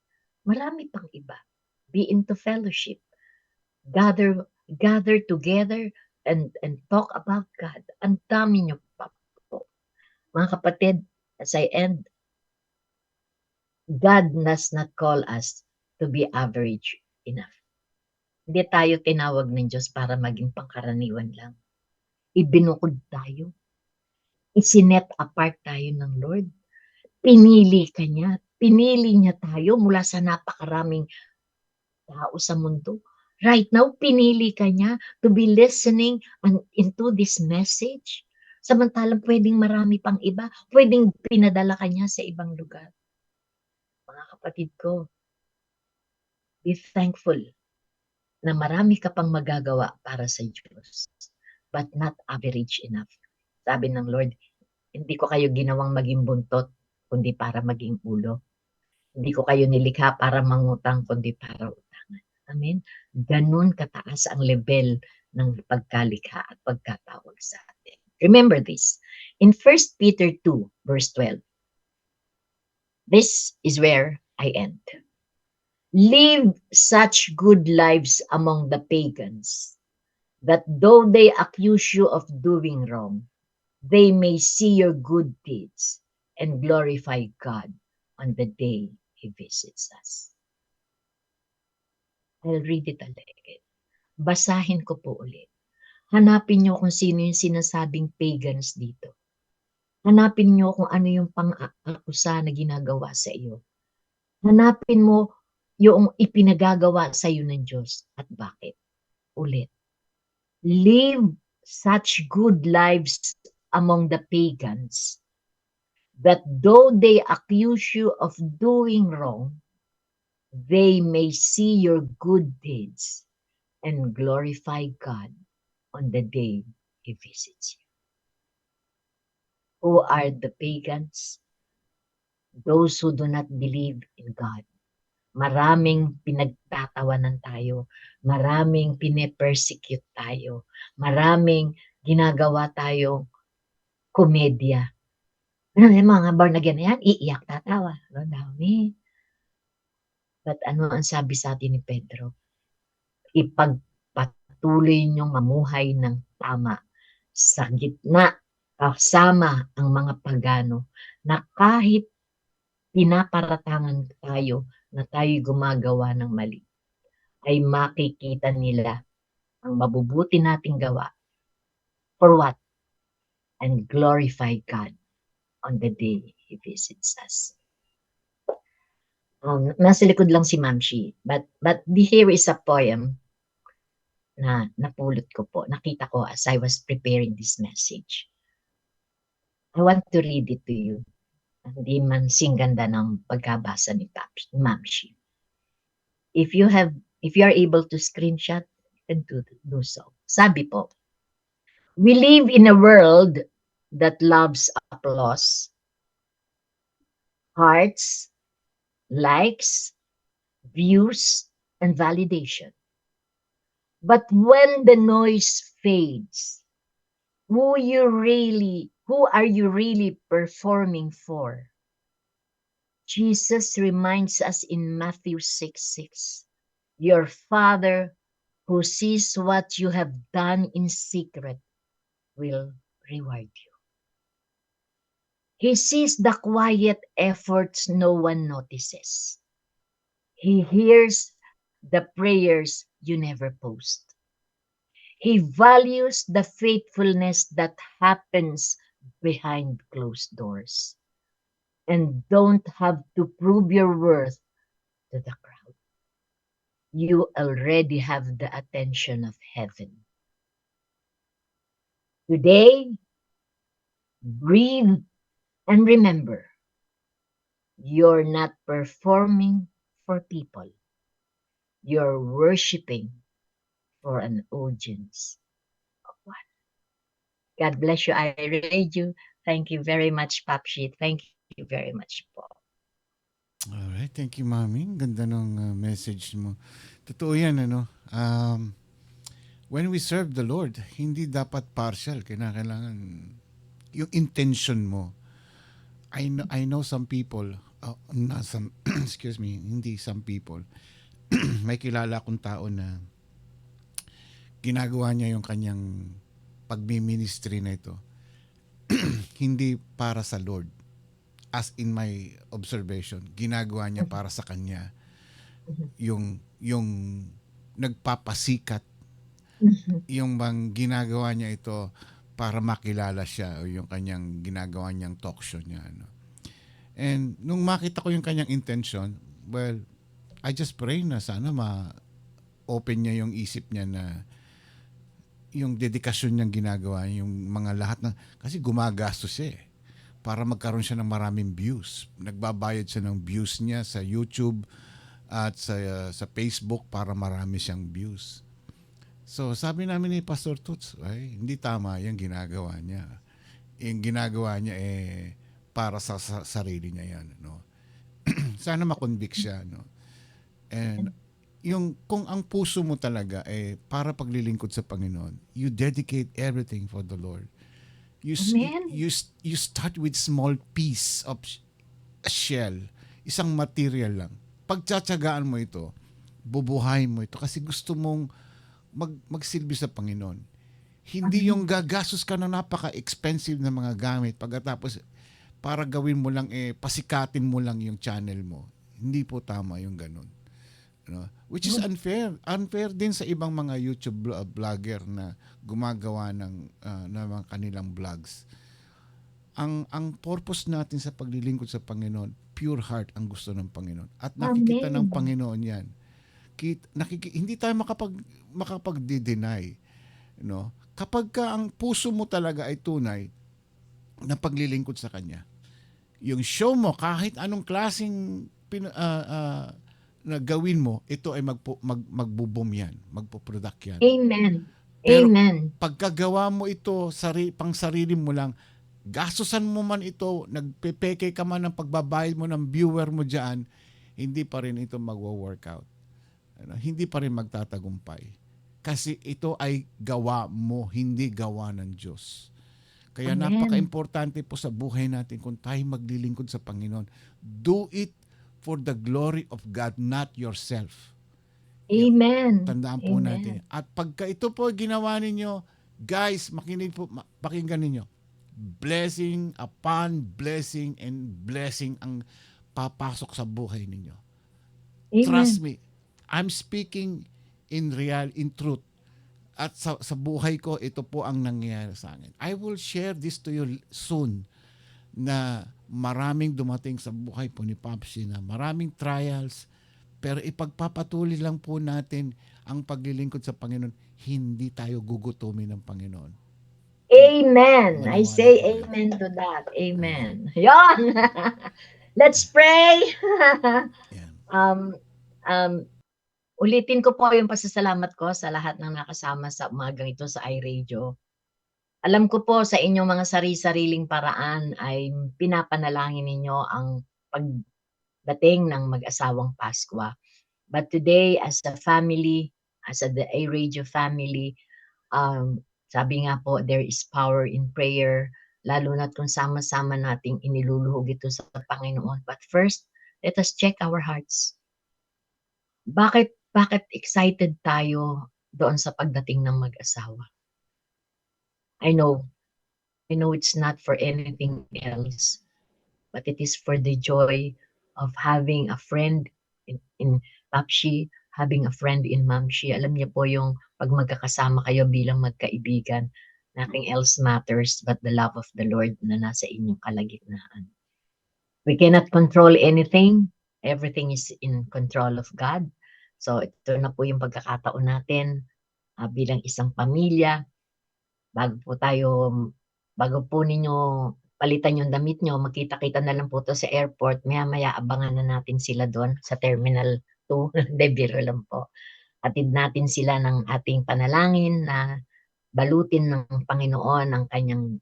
marami pang iba. Be into fellowship. Gather together and talk about God. Ang dami nyo pa po. Mga kapatid, as I end, God does not call us to be average enough. Hindi tayo tinawag ng Diyos para maging pangkaraniwan lang. Ibinukod tayo. Isinet apart tayo ng Lord. Pinili ka niya. Pinili niya tayo mula sa napakaraming tao sa mundo. Right now, pinili ka niya to be listening into this message. Samantalang pwedeng marami pang iba. Pwedeng pinadala ka niya sa ibang lugar. Mga kapatid ko, be thankful na marami ka pang magagawa para sa Diyos, but not average enough. Sabi ng Lord, hindi ko kayo ginawang maging buntot, kundi para maging ulo. Hindi ko kayo nilikha para mangutang, kundi para utangan. Amen? Ganun kataas ang level ng pagkalikha at pagkatawag sa atin. Remember this. In 1 Peter 2, verse 12, this is where I end. Live such good lives among the pagans, that though they accuse you of doing wrong, they may see your good deeds and glorify God on the day He visits us. I'll read it again. Basahin ko po ulit. Hanapin niyo kung sino yung sinasabing pagans dito. Hanapin niyo kung ano yung pang-akusa na ginagawa sa iyo. Hanapin mo yung ipinagagawa sa iyo ng Diyos at bakit. Ulit. Live such good lives among the pagans, that though they accuse you of doing wrong, they may see your good deeds and glorify God on the day He visits you. Who are the pagans? Those who do not believe in God. Maraming pinagtatawanan tayo. Maraming pine-persecute tayo. Maraming ginagawa tayong komedya. Yung mga born again na yan, iiyak tatawa. Ang dami. But ano ang sabi sa atin ni Pedro? Ipagpatuloy niyong mamuhay ng tama sa gitna kasama ang mga pagano na kahit pinaparatangan tayo na tayo gumagawa ng mali, ay makikita nila ang mabubuti nating gawa. For what? And glorify God on the day He visits us. Nasa likod lang si Mamshi. But here is a poem na napulot ko po. Nakita ko as I was preparing this message. I want to read it to you. Hindi man singganda ng pagkabasa ni Mamshi. If you are able to screenshot, and do so. Sabi po, we live in a world that loves applause, hearts, likes, views, and validation. But when the noise fades, who are you really performing for? Jesus reminds us in Matthew 6:6, your Father who sees what you have done in secret will reward you. He sees the quiet efforts no one notices. He hears the prayers you never post. He values the faithfulness that happens behind closed doors. and don't have to prove your worth to the crowd. You already have the attention of heaven. Today, breathe and remember, you're not performing for people. You're worshiping for an audience of one. God bless you. I read you. Thank you very much, Papshi. Thank you very much po. Alright, thank you, Mami. Ang ganda ng message mo. Totoo yan, ano? When we serve the Lord, hindi dapat partial. Kailangan yung intention mo. I know some people, not some, excuse me, hindi some people. May kilala akong tao na ginagawa niya yung kanyang pagmi-ministry na ito. Hindi para sa Lord. As in my observation, ginagawa niya para sa kanya. Yung nagpapasikat, yung bang ginagawa niya ito para makilala siya o yung kanyang ginagawa niyang talk show niya. Ano. And nung makita ko yung kanyang intention, well, I just pray na sana ma-open niya yung isip niya na yung dedikasyon niyang ginagawa, yung mga lahat na, kasi gumagastos siya para magkaroon siya ng maraming views. Nagbabayad siya ng views niya sa YouTube at sa Facebook para marami siyang views. So sabi namin ni Pastor Toots, ay, hindi tama yung ginagawa niya. Yung ginagawa niya para sa sarili niya yan. No? Sana makonvict siya. No? And yung kung ang puso mo talaga para paglilingkod sa Panginoon, you dedicate everything for the Lord. Amen. You start with small piece of shell, isang material lang. Pagtsatsagaan mo ito, bubuhayin mo ito kasi gusto mong magsilbi sa Panginoon. Hindi yung gagastos ka na napaka-expensive na mga gamit pagkatapos para gawin mo lang pasikatin mo lang yung channel mo. Hindi po tama yung ganun. No? Which is unfair. Unfair din sa ibang mga YouTube vlogger na gumagawa ng mga kanilang vlogs. Ang purpose natin sa paglilingkod sa Panginoon, pure heart ang gusto ng Panginoon. At nakikita ng Panginoon yan. Hindi tayo makapag-deny. No? Kapag ka ang puso mo talaga ay tunay na paglilingkod sa Kanya, yung show mo, kahit anong klaseng na gawin mo, ito ay magbo-boom yan, magpo-product yan. Amen. Pero Amen. pagkagawa mo ito, pang sarili mo lang, gastusan mo man ito, nagpepeke ka man ng pagbabayad mo ng viewer mo dyan, hindi pa rin ito magwo-workout. Hindi pa rin magtatagumpay. Kasi ito ay gawa mo, hindi gawa ng Diyos. Kaya Amen. napaka-importante po sa buhay natin kung tayo maglilingkod sa Panginoon. Do it for the glory of God, not yourself. Amen. Tandaan po Amen. natin. At pagka ito po ginawa ninyo, guys, pakinggan ninyo. Blessing upon blessing and blessing ang papasok sa buhay ninyo. Amen. Trust me, I'm speaking in truth. At sa buhay ko, ito po ang nangyayari sa akin. I will share this to you soon na maraming dumating sa buhay po ni Papsi na maraming trials, pero ipagpapatuloy lang po natin ang paglilingkod sa Panginoon. Hindi tayo gugutumin ng Panginoon. Amen. I Maniwala say po kayo. amen to that. Amen. Yon. Let's pray. Yan. Ulitin ko po yung pasasalamat ko sa lahat ng nakasama sa umagang ito sa iRadio. Alam ko po sa inyong mga sari-sariling paraan ay pinapanalangin ninyo ang pagdating ng mag-asawang Paskwa. But today, as a family, as the iRadio family, sabi nga po, there is power in prayer, lalo na't kung sama-sama nating iniluluhog ito sa Panginoon. But first, let us check our hearts. Bakit excited tayo doon sa pagdating ng mag-asawa? I know it's not for anything else, but it is for the joy of having a friend in Papshi, having a friend in Mamshi. Alam niyo po yung pag magkakasama kayo bilang magkaibigan, nothing else matters but the love of the Lord na nasa inyong kalagitnaan. We cannot control anything. Everything is in control of God. So ito na po yung pagkakataon natin bilang isang pamilya. Bago po ninyo palitan yung damit nyo, magkita-kita na lang po to sa airport. Maya-maya abangan na natin sila doon sa Terminal 2. Hindi, biro lang po. Atid natin sila ng ating panalangin na balutin ng Panginoon ang kanyang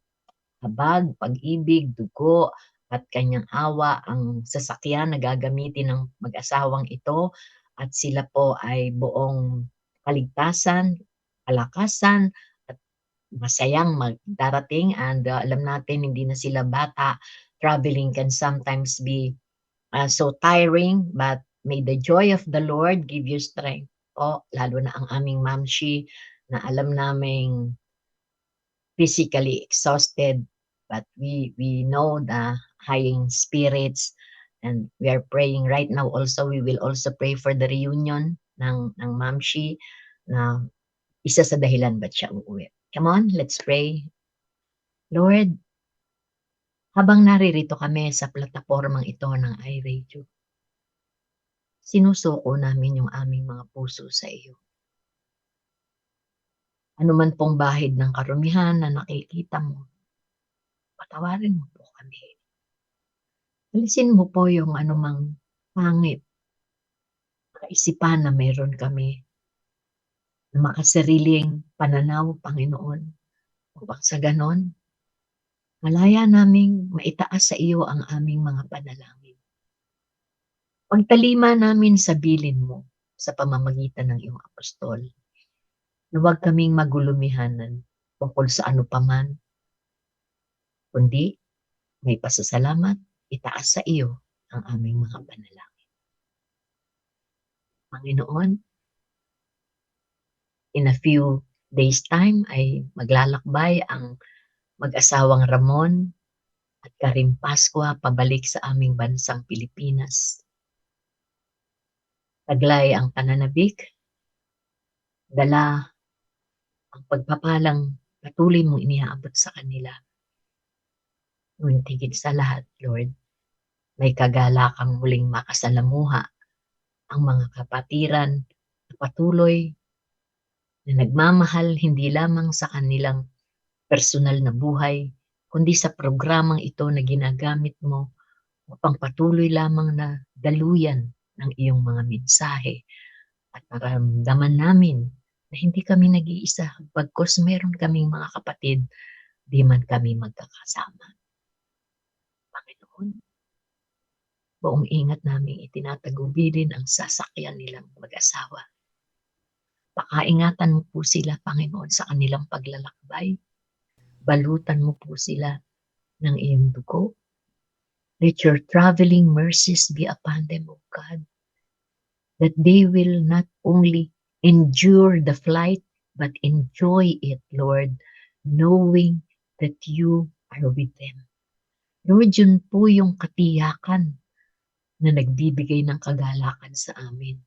habag, pag-ibig, dugo, at kanyang awa ang sasakyan na gagamitin ng mag-asawang ito at sila po ay buong kaligtasan, kalakasan, at masayang magdarating and alam natin hindi na sila bata. Traveling can sometimes be so tiring, but may the joy of the Lord give you strength po, lalo na ang aming mamshi na alam naming physically exhausted, but we know the high spirits and we are praying right now also. We will also pray for the reunion ng Mamshi na isa sa dahilan ba't siya uuwi. Come on, let's pray. Lord, habang naririto kami sa platapormang ito ng iRadio, sinusuko namin yung aming mga puso sa iyo. Ano man pong bahid ng karumihan na nakikita mo, patawarin mo po kami. Alisin mo po yung anumang pangit kaisipan na meron kami na makasariling pananaw, Panginoon. Upang sa ganon, malaya naming maitaas sa iyo ang aming mga panalangin. Pagtalima namin sa bilin mo sa pamamagitan ng iyong apostol, na huwag kaming magulumihanan tungkol sa ano paman, kundi may pasasalamat, itaas sa iyo ang aming mga panalangin. Panginoon, in a few days time ay maglalakbay ang mag-asawang Ramon at Karim Pascua pabalik sa aming bansang Pilipinas. Taglay ang pananabik, dala ang pagpapalang patuloy mong iniaabot sa kanila. Ngunit higit sa lahat, Lord, may kagalakang muling makasalamuha ang mga kapatiran na patuloy na nagmamahal hindi lamang sa kanilang personal na buhay, kundi sa programang ito na ginagamit mo upang patuloy lamang na daluyan ng iyong mga mensahe at maramdaman namin na hindi kami nag-iisa bagkus meron kaming mga kapatid, di man kami magkakasama. Panginoon, buong ingat namin itinatagubilin ang sasakyan nilang mag-asawa. Pakaingatan mo po sila, Panginoon, sa kanilang paglalakbay. Balutan mo po sila ng iyong dugo. Let your traveling mercies be upon them, O God, that they will not only endure the flight, but enjoy it, Lord, knowing that you are with them. Lord, yun po yung katiyakan na nagbibigay ng kagalakan sa amin.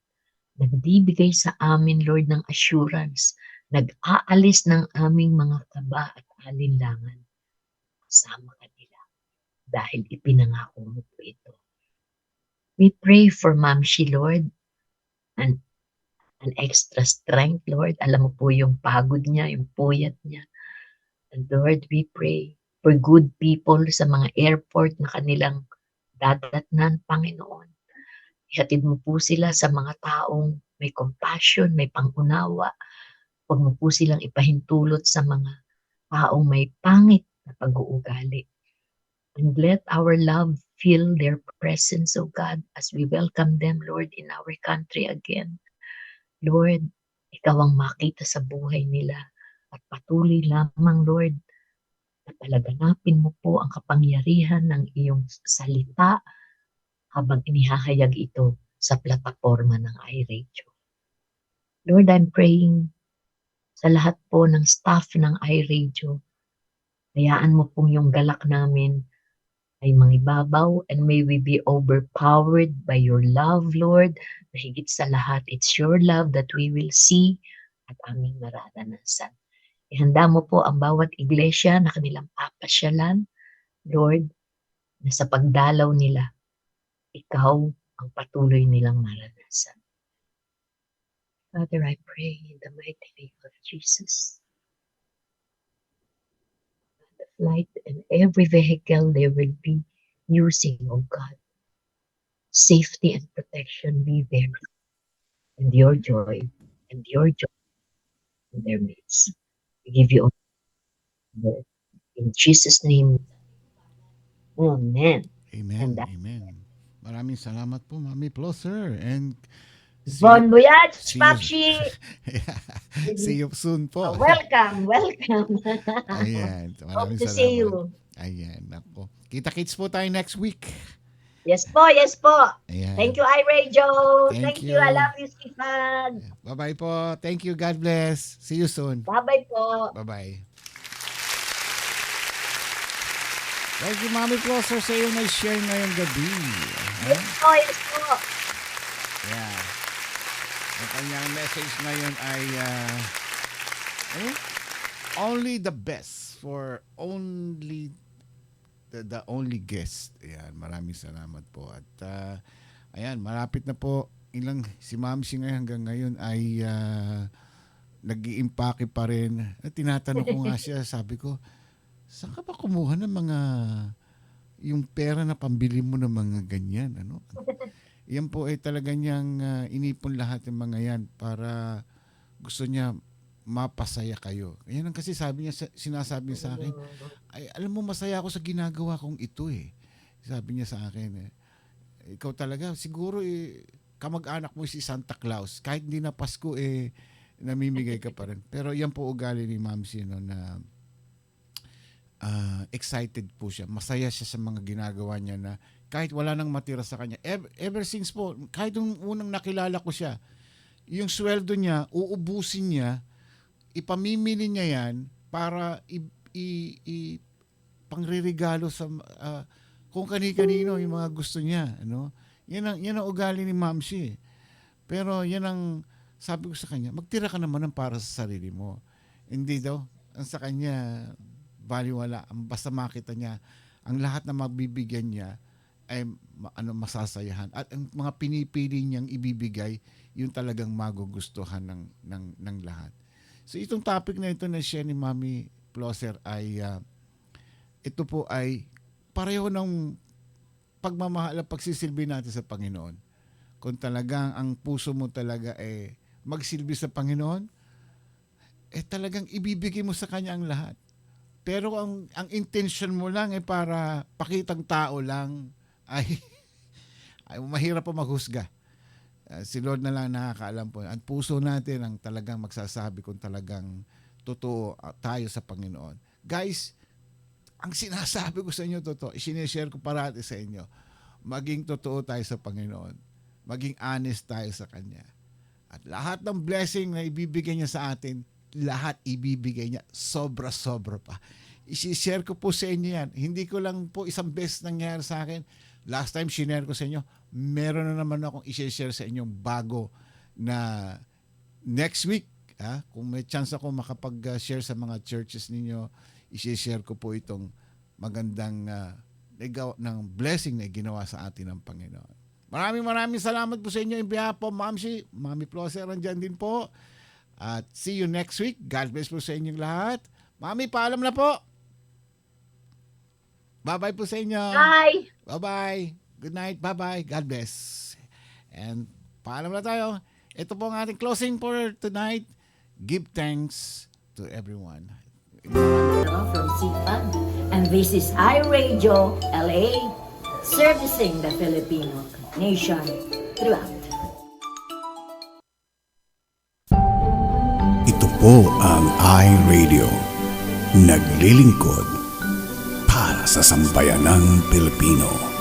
Nagbibigay sa amin, Lord, ng assurance. Nag-aalis ng aming mga kaba at alinlangan. Kasama kanila dahil ipinangako mo po ito. We pray for Mamshi, Lord, and an extra strength, Lord. Alam mo po yung pagod niya, yung puyat niya. And Lord, we pray for good people sa mga airport na kanilang dadatnan, Panginoon. Ihatid mo po sila sa mga taong may compassion, may pangunawa. Huwag mo po silang ipahintulot sa mga taong may pangit na pag-uugali. And let our love fill their presence, O God, as we welcome them, Lord, in our country again. Lord, ikaw ang makita sa buhay nila at patuloy lamang, Lord, na palaganapin mo po ang kapangyarihan ng iyong salita habang inihahayag ito sa plataforma ng iRadio. Lord, I'm praying sa lahat po ng staff ng iRadio. Hayaan mo pong yung galak namin ay mangibabaw and may we be overpowered by your love, Lord. Na higit sa lahat, it's your love that we will see at aming mararanasan. Ihanda mo po ang bawat iglesia na kanilang papasyalan, Lord, na sa pagdalaw nila, ikaw ang patuloy nilang maranasan. Father, I pray in the mighty name of Jesus. The flight and every vehicle they will be using, oh God, safety and protection be there, and your joy in their midst. We give you all in Jesus' name. Amen. Amen. And that- Amen. Maraming salamat po, Mami Plosser. And Bon voyage, see you- Papshi! see you soon po. Welcome, welcome. Ayan. Hope Maraming to see salamat. you. Ayan. Nako. Kita-kits po tayo next week. Yes po, yes po. Ayan. Thank you, iRadio. Thank Thank you. I you. love you, Stefan. Bye-bye po. Thank you. God bless. See you soon. Bye-bye po. Bye-bye. Thank you, Mami Closer, sa iyong na-share ngayong gabi. Yes po, yes po. Yeah. Ang kanyang message ngayon ay only the best for only the only guest. Ayan, maraming salamat po. At ayan, malapit na po. Si Mamsi ngayon hanggang ngayon ay nag-iimpake pa rin. Tinatanong ko nga siya, sabi ko, saan ka ba kumuha ng mga yung pera na pambili mo ng mga ganyan? Ano? Yan po ay talaga niyang inipon lahat ng mga yan para gusto niya mapasaya kayo. Yan ang kasi sabi niya, sinasabi niya sa akin, ay, alam mo, masaya ako sa ginagawa kong ito eh. Sabi niya sa akin, ikaw talaga, siguro kamag-anak mo si Santa Claus. Kahit hindi na Pasko, namimigay ka pa rin. Pero yan po ugali ni Ma'am Sino na excited po siya. Masaya siya sa mga ginagawa niya na kahit wala nang matira sa kanya. Ever since po, kahit nung unang nakilala ko siya, yung sweldo niya, uubusin niya, ipamimili niya yan para pangririgalo sa kung kani-kanino yung mga gusto niya. Ano? Yan ang ugali ni Mamsi. Pero yan ang sabi ko sa kanya, magtira ka naman ng para sa sarili mo. Hindi daw. Ang sa kanya, baliwala. Basta makita niya, ang lahat na mabibigyan niya ay masasayahan. At ang mga pinipili niyang ibibigay, yun talagang magugustuhan ng lahat. So itong topic na ito na share ni Mami Plosser ay ito po ay pareho ng pagmamahal at pagsisilbi natin sa Panginoon. Kung talagang ang puso mo talaga magsilbi sa Panginoon, talagang ibibigay mo sa Kanya ang lahat. Pero ang intention mo lang para pakitang tao lang ay mahirap po maghusga. Si Lord na lang nakakaalam po. Ang puso natin ang talagang magsasabi kung talagang totoo tayo sa Panginoon. Guys, ang sinasabi ko sa inyo totoo, sinishare ko parati sa inyo. Maging totoo tayo sa Panginoon. Maging honest tayo sa Kanya. At lahat ng blessing na ibibigay niya sa atin, lahat ibibigay niya, sobra-sobra pa. I-share ko po sa inyo yan. Hindi ko lang po isang beses nangyari sa akin. Last time sinare ko sa inyo, meron na naman akong i-share sa inyong bago na next week. Kung may chance ako makapag-share sa mga churches ninyo, i-share ko po itong magandang ng blessing na ginawa sa atin ng Panginoon. Maraming salamat po sa inyo. In behalf po, Mami Plosser, andyan din po. At see you next week. God bless po sa inyong lahat. Mami, paalam na po. Bye-bye po sa inyo. Bye! Bye-bye. Good night. Bye-bye. God bless. And paalam na tayo. Ito po ang ating closing for tonight. Give thanks to everyone. From CFAD. And this is iRadio LA, servicing the Filipino nation throughout. Ito po ang iRadio. Naglilingkod para sa sambayanang Pilipino.